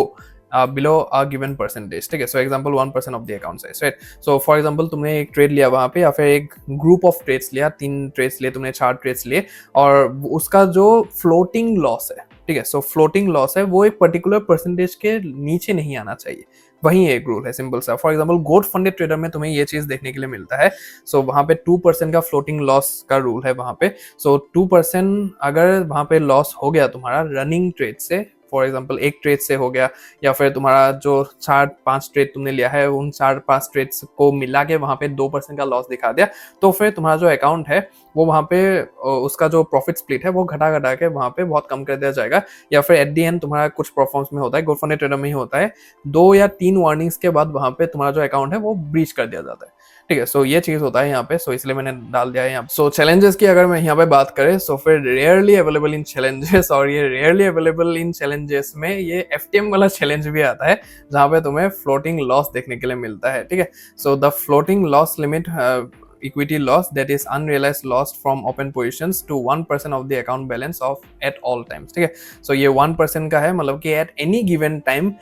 below a given percentage, ठीक है। So example 1% of the account size, right. So for example तुमने एक ट्रेड लिया वहां पे, या फिर एक ग्रुप ऑफ ट्रेड्स लिया, 3 ट्रेड्स लिए तुमने, 4 ट्रेड्स लिए, और उसका जो फ्लोटिंग लॉस है, ठीक है, सो फ्लोटिंग लॉस है वो एक पर्टिकुलर परसेंटेज के नीचे नहीं आना चाहिए। वही एक रूल है, सिंपल सा। For example gold funded trader में तुम्हें ये चीज देखने के लिए मिलता है। सो वहां पे 2% का फ्लोटिंग लॉस का रूल है वहां पे। सो 2% अगर वहां पे लॉस हो गया तुम्हारा रनिंग ट्रेड से, फॉर एग्जांपल एक ट्रेड से हो गया, या फिर तुम्हारा जो 4-5 ट्रेड तुमने लिया है उन 4-5 ट्रेड्स को मिला के वहां पे 2% का लॉस दिखा दिया, तो फिर तुम्हारा जो अकाउंट है वो वहां पे उसका जो प्रॉफिट स्प्लिट है वो घटा घटा के वहां पे बहुत कम कर दिया जाएगा। या फिर एट दी एंड तुम्हारा कुछ परफॉर्मेंस में होता है, गोल्ड फंडेड ट्रेडर में ही होता है, 2 या 3 वार्निंग्स के बाद वहां पे तुम्हारा जो अकाउंट है वो ब्रीच कर दिया जाता है, ठीक है। सो ये चीज होता है यहाँ पे। सो इसलिए मैंने डाल दिया है यहाँ पे। सो चैलेंजेस की अगर मैं यहाँ पे बात करें, सो फिर रेयरली अवेलेबल इन चैलेंजेस, और ये रेयरली अवेलेबल इन चैलेंजेस में ये एफटीएम वाला चैलेंज भी आता है जहाँ पे तुम्हें फ्लोटिंग लॉस देखने के लिए मिलता है, ठीक है। सो the floating loss limit equity loss, that is unrealized loss from open positions, to 1% of the account balance of at all times, ठीक है। सो ये 1% का है, मतलब कि at any given time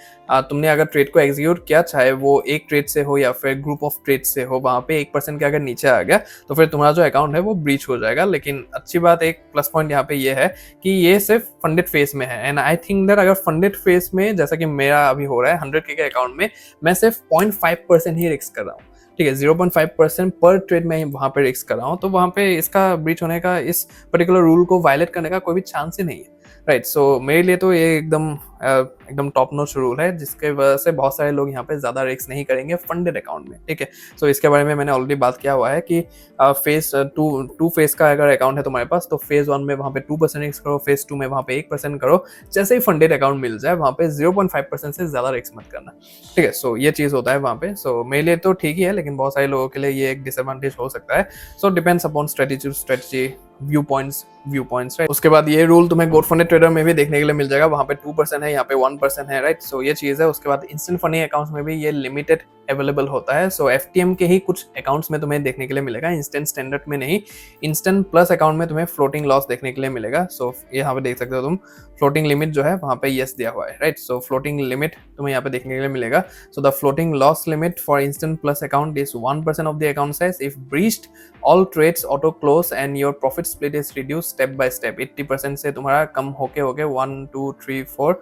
तुमने अगर ट्रेड को एग्जीक्यूट किया, चाहे वो एक ट्रेड से हो या फिर ग्रुप ऑफ ट्रेड से हो, वहां पे 1% के अगर नीचे आ गया तो फिर तुम्हारा जो अकाउंट है वो ब्रीच हो जाएगा। लेकिन अच्छी बात, एक प्लस पॉइंट यहाँ पे ये है कि ये सिर्फ फंडेड फेस में है, एंड आई थिंक दैट अगर फंडेड फेस में जैसा कि मेरा अभी हो रहा है 100K के अकाउंट में, मैं सिर्फ 0.5% ही रिस्क कर रहा हूँ, ठीक है। 0.5% पर ट्रेड में वहां पे रिस्क कर रहा हूँ, तो वहां पे इसका ब्रीच होने का, इस पर्टिकुलर रूल को वायलेट करने का कोई भी चांस ही नहीं है, राइट। सो मेरे लिए तो ये एकदम टॉप नॉच रूल है, जिसके वजह से बहुत सारे लोग यहाँ पे ज्यादा रिस्क नहीं करेंगे फंडेड अकाउंट में, ठीक है। सो इसके बारे में मैंने ऑलरेडी बात किया हुआ है कि फेज टू फेज का अगर अकाउंट है तुम्हारे पास, तो फेज 1 में वहां पे 2% रिस्क करो, फेज 2 में वहां पे 1% करो, जैसे ही फंडेड अकाउंट मिल जाए वहां पे 0.5% से ज्यादा रिस्क मत करना, ठीक है। सो ये चीज होता है वहां पे। सो मेरे लिए तो ठीक ही है, लेकिन बहुत सारे लोगों के लिए ये एक डिसएडवांटेज हो सकता है। सो depends upon strategy, view points, right. उसके बाद ये रूल तुम्हें गोल्ड फंडेड ट्रेडर में भी देखने के लिए मिल जाएगा, वहां पे 2% है, यहाँ पे 1% है, राइट। सो ये चीज है। उसके बाद इंस्टेंट फंडिंग अकाउंट्स में भी ये लिमिटेड अवेलेबल होता है। सो एफटीएम के ही कुछ अकाउंट्स में तुम्हें देखने के लिए मिलेगा, इंस्टेंट स्टैंडर्ड में नहीं। इंस्टेंट प्लस अकाउंट में तुम्हें फ्लोटिंग लॉस देखने के लिए मिलेगा। सो यहाँ पे देख सकते हो तुम, फ्लोटिंग लिमिट जो है वहां पे यस दिया हुआ है, राइट। सो फ्लोटिंग लिमिट तुम्हें यहाँ पे देखने के लिए मिलेगा। So the floating loss limit for instant plus account is 1% of the account size if breached all trades auto close and your profit split is reduce step by step. 80% से तुम्हारा कम होके 1 2 3 4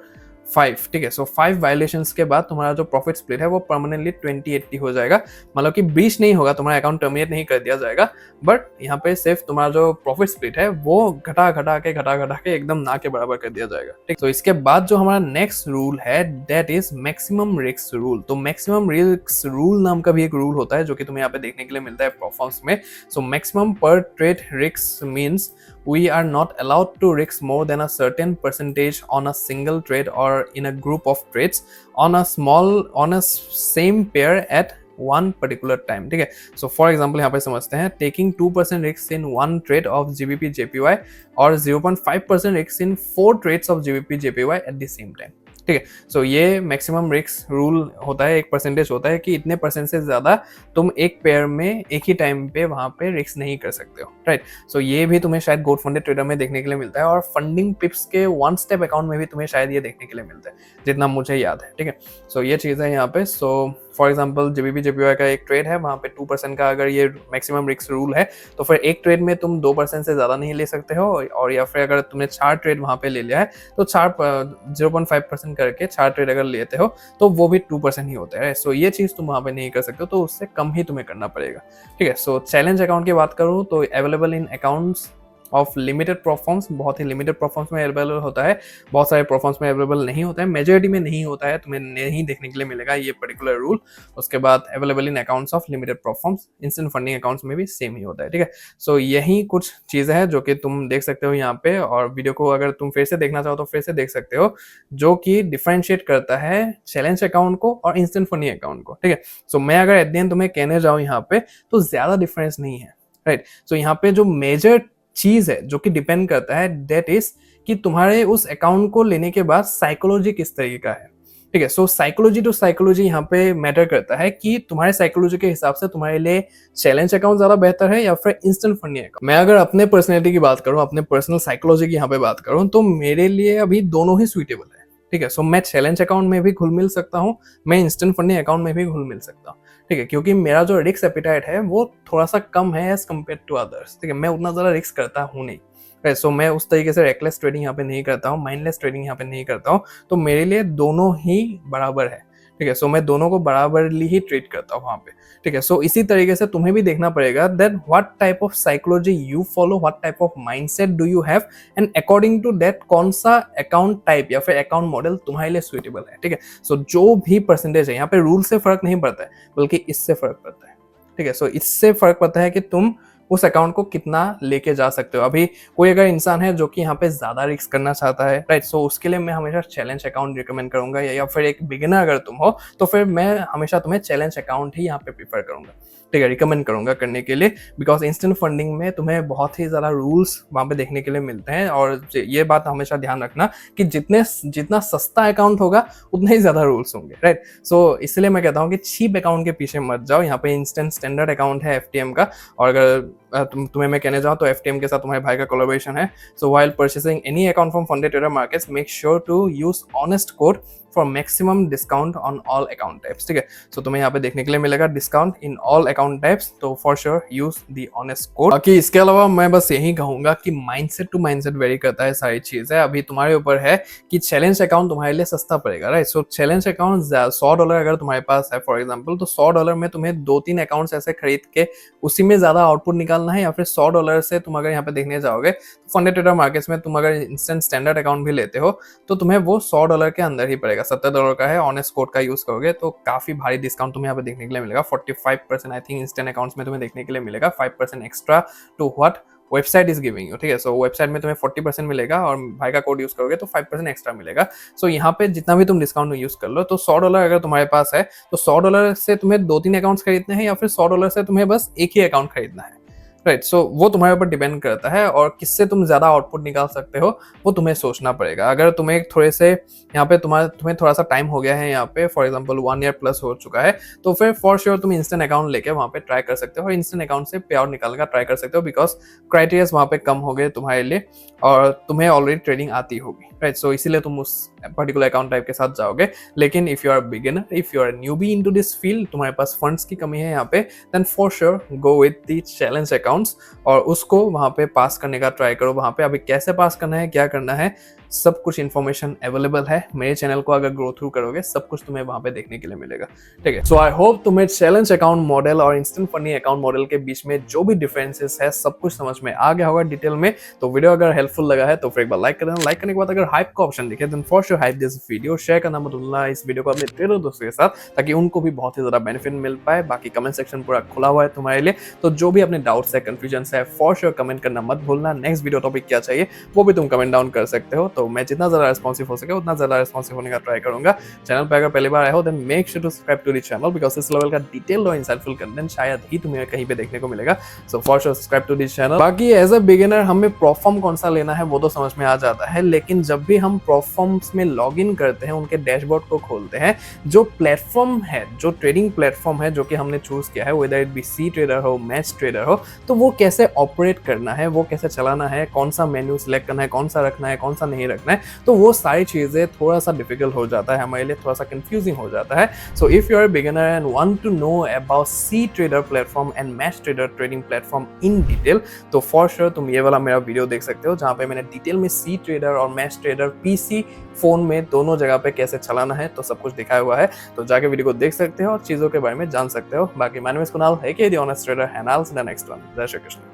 5, ठीक है। सो 5 वायलेशंस के बाद तुम्हारा जो प्रॉफिट स्प्लिट है वो परमानेंटली 20-80 हो जाएगा, मतलब कि ब्रीच नहीं होगा, तुम्हारा अकाउंट टर्मिनेट नहीं कर दिया जाएगा, बट यहाँ पे सिर्फ तुम्हारा जो प्रॉफिट स्प्लिट है वो घटा घटा के एकदम ना के बराबर कर दिया जाएगा, ठीक। तो इसके बाद जो हमारा नेक्स्ट रूल है, that is maximum risk rule. तो मैक्सिमम रिस्क रूल नाम का भी एक रूल होता है जो कि तुम्हें यहाँ पे देखने के लिए मिलता है परफॉर्मेंस में। सो मैक्सिमम पर trade risk means we are not allowed to risk more than a certain percentage on a single trade or in a group of trades on a same pair at one particular time, ठीक है। सो फॉर एग्जाम्पल यहाँ पे समझते हैं, taking 2% risk in 1 trade of GBP JPY और 0.5% risk in 4 trades of GBP JPY at the same time, ठीक है। सो ये मैक्सिमम रिस्क रूल होता है, एक परसेंटेज होता है कि इतने परसेंट से ज़्यादा तुम एक पेयर में एक ही टाइम पे वहाँ पे रिस्क नहीं कर सकते हो, राइट। सो ये भी तुम्हें शायद गोट फंडेड ट्रेडर में देखने के लिए मिलता है, और फंडिंग पिप्स के वन स्टेप अकाउंट में भी तुम्हें शायद ये देखने के लिए मिलता है, जितना मुझे याद है, ठीक है। सो ये चीज़ है यहाँ पे। So for example JBP JPY का एक ट्रेड है, वहाँ पे 2% का अगर ये मैक्सिमम रिस्क रूल है, तो फिर एक ट्रेड में तुम 2% से ज़्यादा नहीं ले सकते हो, और या फिर अगर तुमने 4 ट्रेड वहाँ पे ले लिया है तो 0.5% करके 4 ट्रेड अगर लेते हो तो वो भी 2% ही होता है। सो ये चीज़ तुम वहाँ पे नहीं कर सकते हो, तो उससे कम ही तुम्हें करना पड़ेगा, ठीक है। सो चैलेंज अकाउंट की बात करूँ तो available in accounts of limited performs, बहुत ही लिमिटेड परफॉर्म्स में अवेलेबल होता है, बहुत सारे परफॉर्म्स में अवेलेबल नहीं होता है, मेजॉरिटी में नहीं होता है, तुम्हें नहीं देखने के लिए मिलेगा ये पर्टिकुलर रूल। उसके बाद available in accounts of limited performs, instant funding accounts में भी सेम ही होता है, ठीक है। सो यही कुछ चीज़ें हैं जो कि तुम देख सकते हो यहाँ पे, और वीडियो को अगर तुम फिर से देखना चाहो तो फिर से देख सकते हो, जो कि डिफरेंशिएट करता है चैलेंज अकाउंट को और इंस्टेंट फंडिंग अकाउंट को, ठीक है। सो मैं अगर एट द एंड तुम्हें कहने जाऊँ यहाँ पे तो ज़्यादा डिफरेंस नहीं है, राइट। सो यहाँ पे जो मेजर चीज है जो कि डिपेंड करता है, दैट इज कि तुम्हारे उस अकाउंट को लेने के बाद साइकोलॉजी किस तरीके का है, ठीक है। सो साइकोलॉजी टू साइकोलॉजी यहाँ पे मैटर करता है कि तुम्हारे साइकोलॉजी के हिसाब से तुम्हारे लिए चैलेंज अकाउंट ज्यादा बेहतर है या फिर इंस्टेंट फंडिंग अकाउंट। मैं अगर अपने पर्सनैलिटी की बात करूँ, अपने पर्सनल साइकोलॉजी की यहाँ पे बात करूँ, तो मेरे लिए अभी दोनों ही सुइटेबल है, ठीक है। सो मैं चैलेंज अकाउंट में भी घुल मिल सकता हूँ, मैं इंस्टेंट फंडिंग अकाउंट में भी घुल मिल सकता हूँ, ठीक है, क्योंकि मेरा जो रिस्क एपिटाइट है वो थोड़ा सा कम है एज कम्पेयर टू अदर्स, ठीक है। मैं उतना ज़्यादा रिस्क करता हूँ नहीं, राइट। सो मैं उस तरीके से रेकलेस ट्रेडिंग यहाँ पे नहीं करता हूँ, माइंडलेस ट्रेडिंग यहाँ पे नहीं करता हूँ, तो मेरे लिए दोनों ही बराबर है, ठीक है। सो मैं दोनों को बराबरली ही ट्रीट करता हूँ वहाँ पे, ठीक है। सो इसी तरीके से तुम्हें भी देखना पड़ेगा that what type of psychology you follow, what type of mindset do you have, and according to that कौन सा अकाउंट टाइप या फिर अकाउंट मॉडल तुम्हारे लिए सुइटेबल है, ठीक है। सो जो भी परसेंटेज है यहाँ पे रूल से फर्क नहीं पड़ता है, बल्कि इससे फर्क पड़ता है, ठीक है। सो इससे फर्क पड़ता है कि तुम उस अकाउंट को कितना लेके जा सकते हो। अभी कोई अगर इंसान है जो कि यहाँ पे ज्यादा रिस्क करना चाहता है, राइट, सो उसके लिए मैं हमेशा चैलेंज अकाउंट रिकमेंड करूंगा, या फिर एक बिगिनर अगर तुम हो तो फिर मैं हमेशा तुम्हें चैलेंज अकाउंट ही यहाँ पे प्रीफर करूंगा, ठीक है, रिकमेंड करूंगा करने के लिए, बिकॉज इंस्टेंट फंडिंग में तुम्हें बहुत ही ज़्यादा रूल्स वहाँ पे देखने के लिए मिलते हैं। और ये बात हमेशा ध्यान रखना कि जितना सस्ता अकाउंट होगा उतने ही ज़्यादा रूल्स होंगे, राइट। सो इसलिए मैं कहता हूँ कि चीप अकाउंट के पीछे मत जाओ। यहाँ पे इंस्टेंट स्टैंडर्ड अकाउंट है FTM का, और अगर तुम्हें मैं कहने जाऊँ तो FTM के साथ तुम्हारे भाई का कोलैबोरेशन है। So while purchasing any account from funded trader markets, make sure to use honest code for maximum discount on all account types, ठीक है। सो तुम्हें यहाँ पे देखने के लिए मिलेगा discount in all account types, तो for sure use the honest code. बाकी इसके अलावा मैं बस यही कहूंगा कि माइंडसेट टू माइंडसेट वेरी करता है सारी चीजें। अभी तुम्हारे ऊपर है कि चैलेंज अकाउंट तुम्हारे लिए सस्ता पड़ेगा, राइट। सो चैलेंज अकाउंट $100 अगर तुम्हारे पास है फॉर एग्जाम्पल, तो $100 में तुम्हें 2-3 अकाउंट्स ऐसे खरीद के उसी में ज्यादा आउटपुट निकालना है, या फिर $100 से तुम अगर यहाँ पे देखने जाओगे तो फंडेड ट्रेडर मार्केट्स में तुम अगर इंस्टेंट स्टैंडर्ड अकाउंट भी लेते हो तो तुम्हें वो $100 के अंदर ही पड़ेगा। $70 का है, ऑनेस्ट कोड का यूज करोगे तो काफी भारी डिस्काउंट तुम्हें यहाँ पे देखने के लिए मिलेगा। 45% आई थिंक इंस्टेंट अकाउंट्स में तुम्हें देखने के लिए मिलेगा, 5% extra to what website is giving you, ठीक है। सो वेबसाइट में तुम्हें 40% मिलेगा, और भाई का कोड यूज करोगे तो 5% एक्स्ट्रा मिलेगा। सो यहाँ पे जितना भी तुम डिस्काउंट यूज कर लो, तो $100 अगर तुम्हारे पास है तो $100 से तुम्हें 2-3 अकाउंट्स खरीदने हैं, या फिर $100 से तुम्हें बस एक ही अकाउंट खरीदना है, राइट। सो वो तुम्हारे ऊपर डिपेंड करता है, और किससे तुम ज्यादा आउटपुट निकाल सकते हो वो तुम्हें सोचना पड़ेगा। अगर तुम्हें थोड़े से यहाँ पे तुम्हें थोड़ा सा टाइम हो गया है, यहाँ पे फॉर एग्जांपल 1 ईयर प्लस हो चुका है, तो फिर फॉर श्योर तुम इंस्टेंट अकाउंट लेके वहाँ पे ट्राई कर सकते हो, और इंस्टेंट अकाउंट से पे आउट निकालने का ट्राई कर सकते हो, बिकॉज क्राइटेरिया वहाँ पे कम हो गए तुम्हारे लिए, और तुम्हें ऑलरेडी ट्रेडिंग आती होगी, राइट। सो इसीलिए तुम उस पर्टिकुलर अकाउंट टाइप के साथ जाओगे। लेकिन if you are beginner, if you are newbie into this field, तुम्हारे पास फंड्स की कमी है यहाँ पे, then for sure go with the challenge accounts, और उसको वहाँ पे पास करने का ट्राई करो। वहाँ पे अभी कैसे पास करना है, क्या करना है, सब कुछ इन्फॉर्मेशन अवेलेबल है। मेरे चैनल को अगर ग्रो थ्रू करोगे सब कुछ तुम्हें वहाँ पे देखने के लिए मिलेगा, ठीक है। सो आई होप तुम्हें चैलेंज अकाउंट मॉडल और इंस्टेंट फंडिंग अकाउंट मॉडल के बीच में जो भी डिफरेंसेस है सब कुछ समझ में आ गया होगा डिटेल में। तो वीडियो अगर हेल्पफुल लगा है तो फिर एक बार लाइक कर देना। लाइक करने के बाद अगर हाइप का ऑप्शन दिखे then for sure hype this video, share करना मत भूलना इस वीडियो को अपने ट्रेडर दोस्तों के साथ, ताकि उनको भी बहुत ही ज्यादा बेनिफिट मिल पाए। बाकी कमेंट सेक्शन पूरा खुला हुआ है तुम्हारे लिए, तो जो भी अपने डाउट्स है, कंफ्यूजन है, फॉर श्योर कमेंट करना मत भूलना। नेक्स्ट वीडियो टॉपिक क्या चाहिए वो भी तुम कमेंट डाउन कर सकते हो। तो तो मैं जितना ज़्यादा रिस्पॉन्सिव हो सके उतना ज़्यादा रिस्पॉन्सिव होने का ट्राई करूँगा। चैनल पे अगर पहली बार आए हो then make sure to subscribe to the channel because इस लेवल का डिटेल्ड और इंसाइटफुल कंटेंट शायद ही तुम्हें कहीं पे देखने को मिलेगा। So for sure subscribe to the channel. बाकी एज अ बिगिनर हमें प्रोफॉर्म कौन सा लेना है वो तो समझ में आ जाता है, लेकिन जब भी हम प्रोफॉर्म्स में लॉग इन करते हैं, उनके डैशबोर्ड को खोलते हैं, जो प्लेटफॉर्म है, जो ट्रेडिंग प्लेटफॉर्म है जो कि हमने चूज किया है, whether it be C trader हो, मैच ट्रेडर हो, तो वो कैसे ऑपरेट करना है, वो कैसे चलाना है, कौन सा मेन्यू सिलेक्ट करना है, कौन सा रखना है, कौन सा नहीं रखना है, तो वो सारी चीज़ें थोड़ा सा डिफिकल्ट हो जाता है हमारे लिए, थोड़ा सा कंफ्यूजिंग हो जाता है। So if you are beginner and want to know about C trader platform and match trader trading platform in detail, तो फॉर श्योर तुम ये वाला मेरा वीडियो देख सकते हो जहाँ पे मैंने डिटेल में सी ट्रेडर और मैच ट्रेडर पीसी फोन में दोनों जगह पे कैसे चलाना है तो सब कुछ दिखाया हुआ है। तो जाके वीडियो को देख सकते हो और चीजों के बारे में जान सकते हो। बाकी my name is Kunal, aka the honest trader, and I will see you in the next one. जय श्री कृष्ण।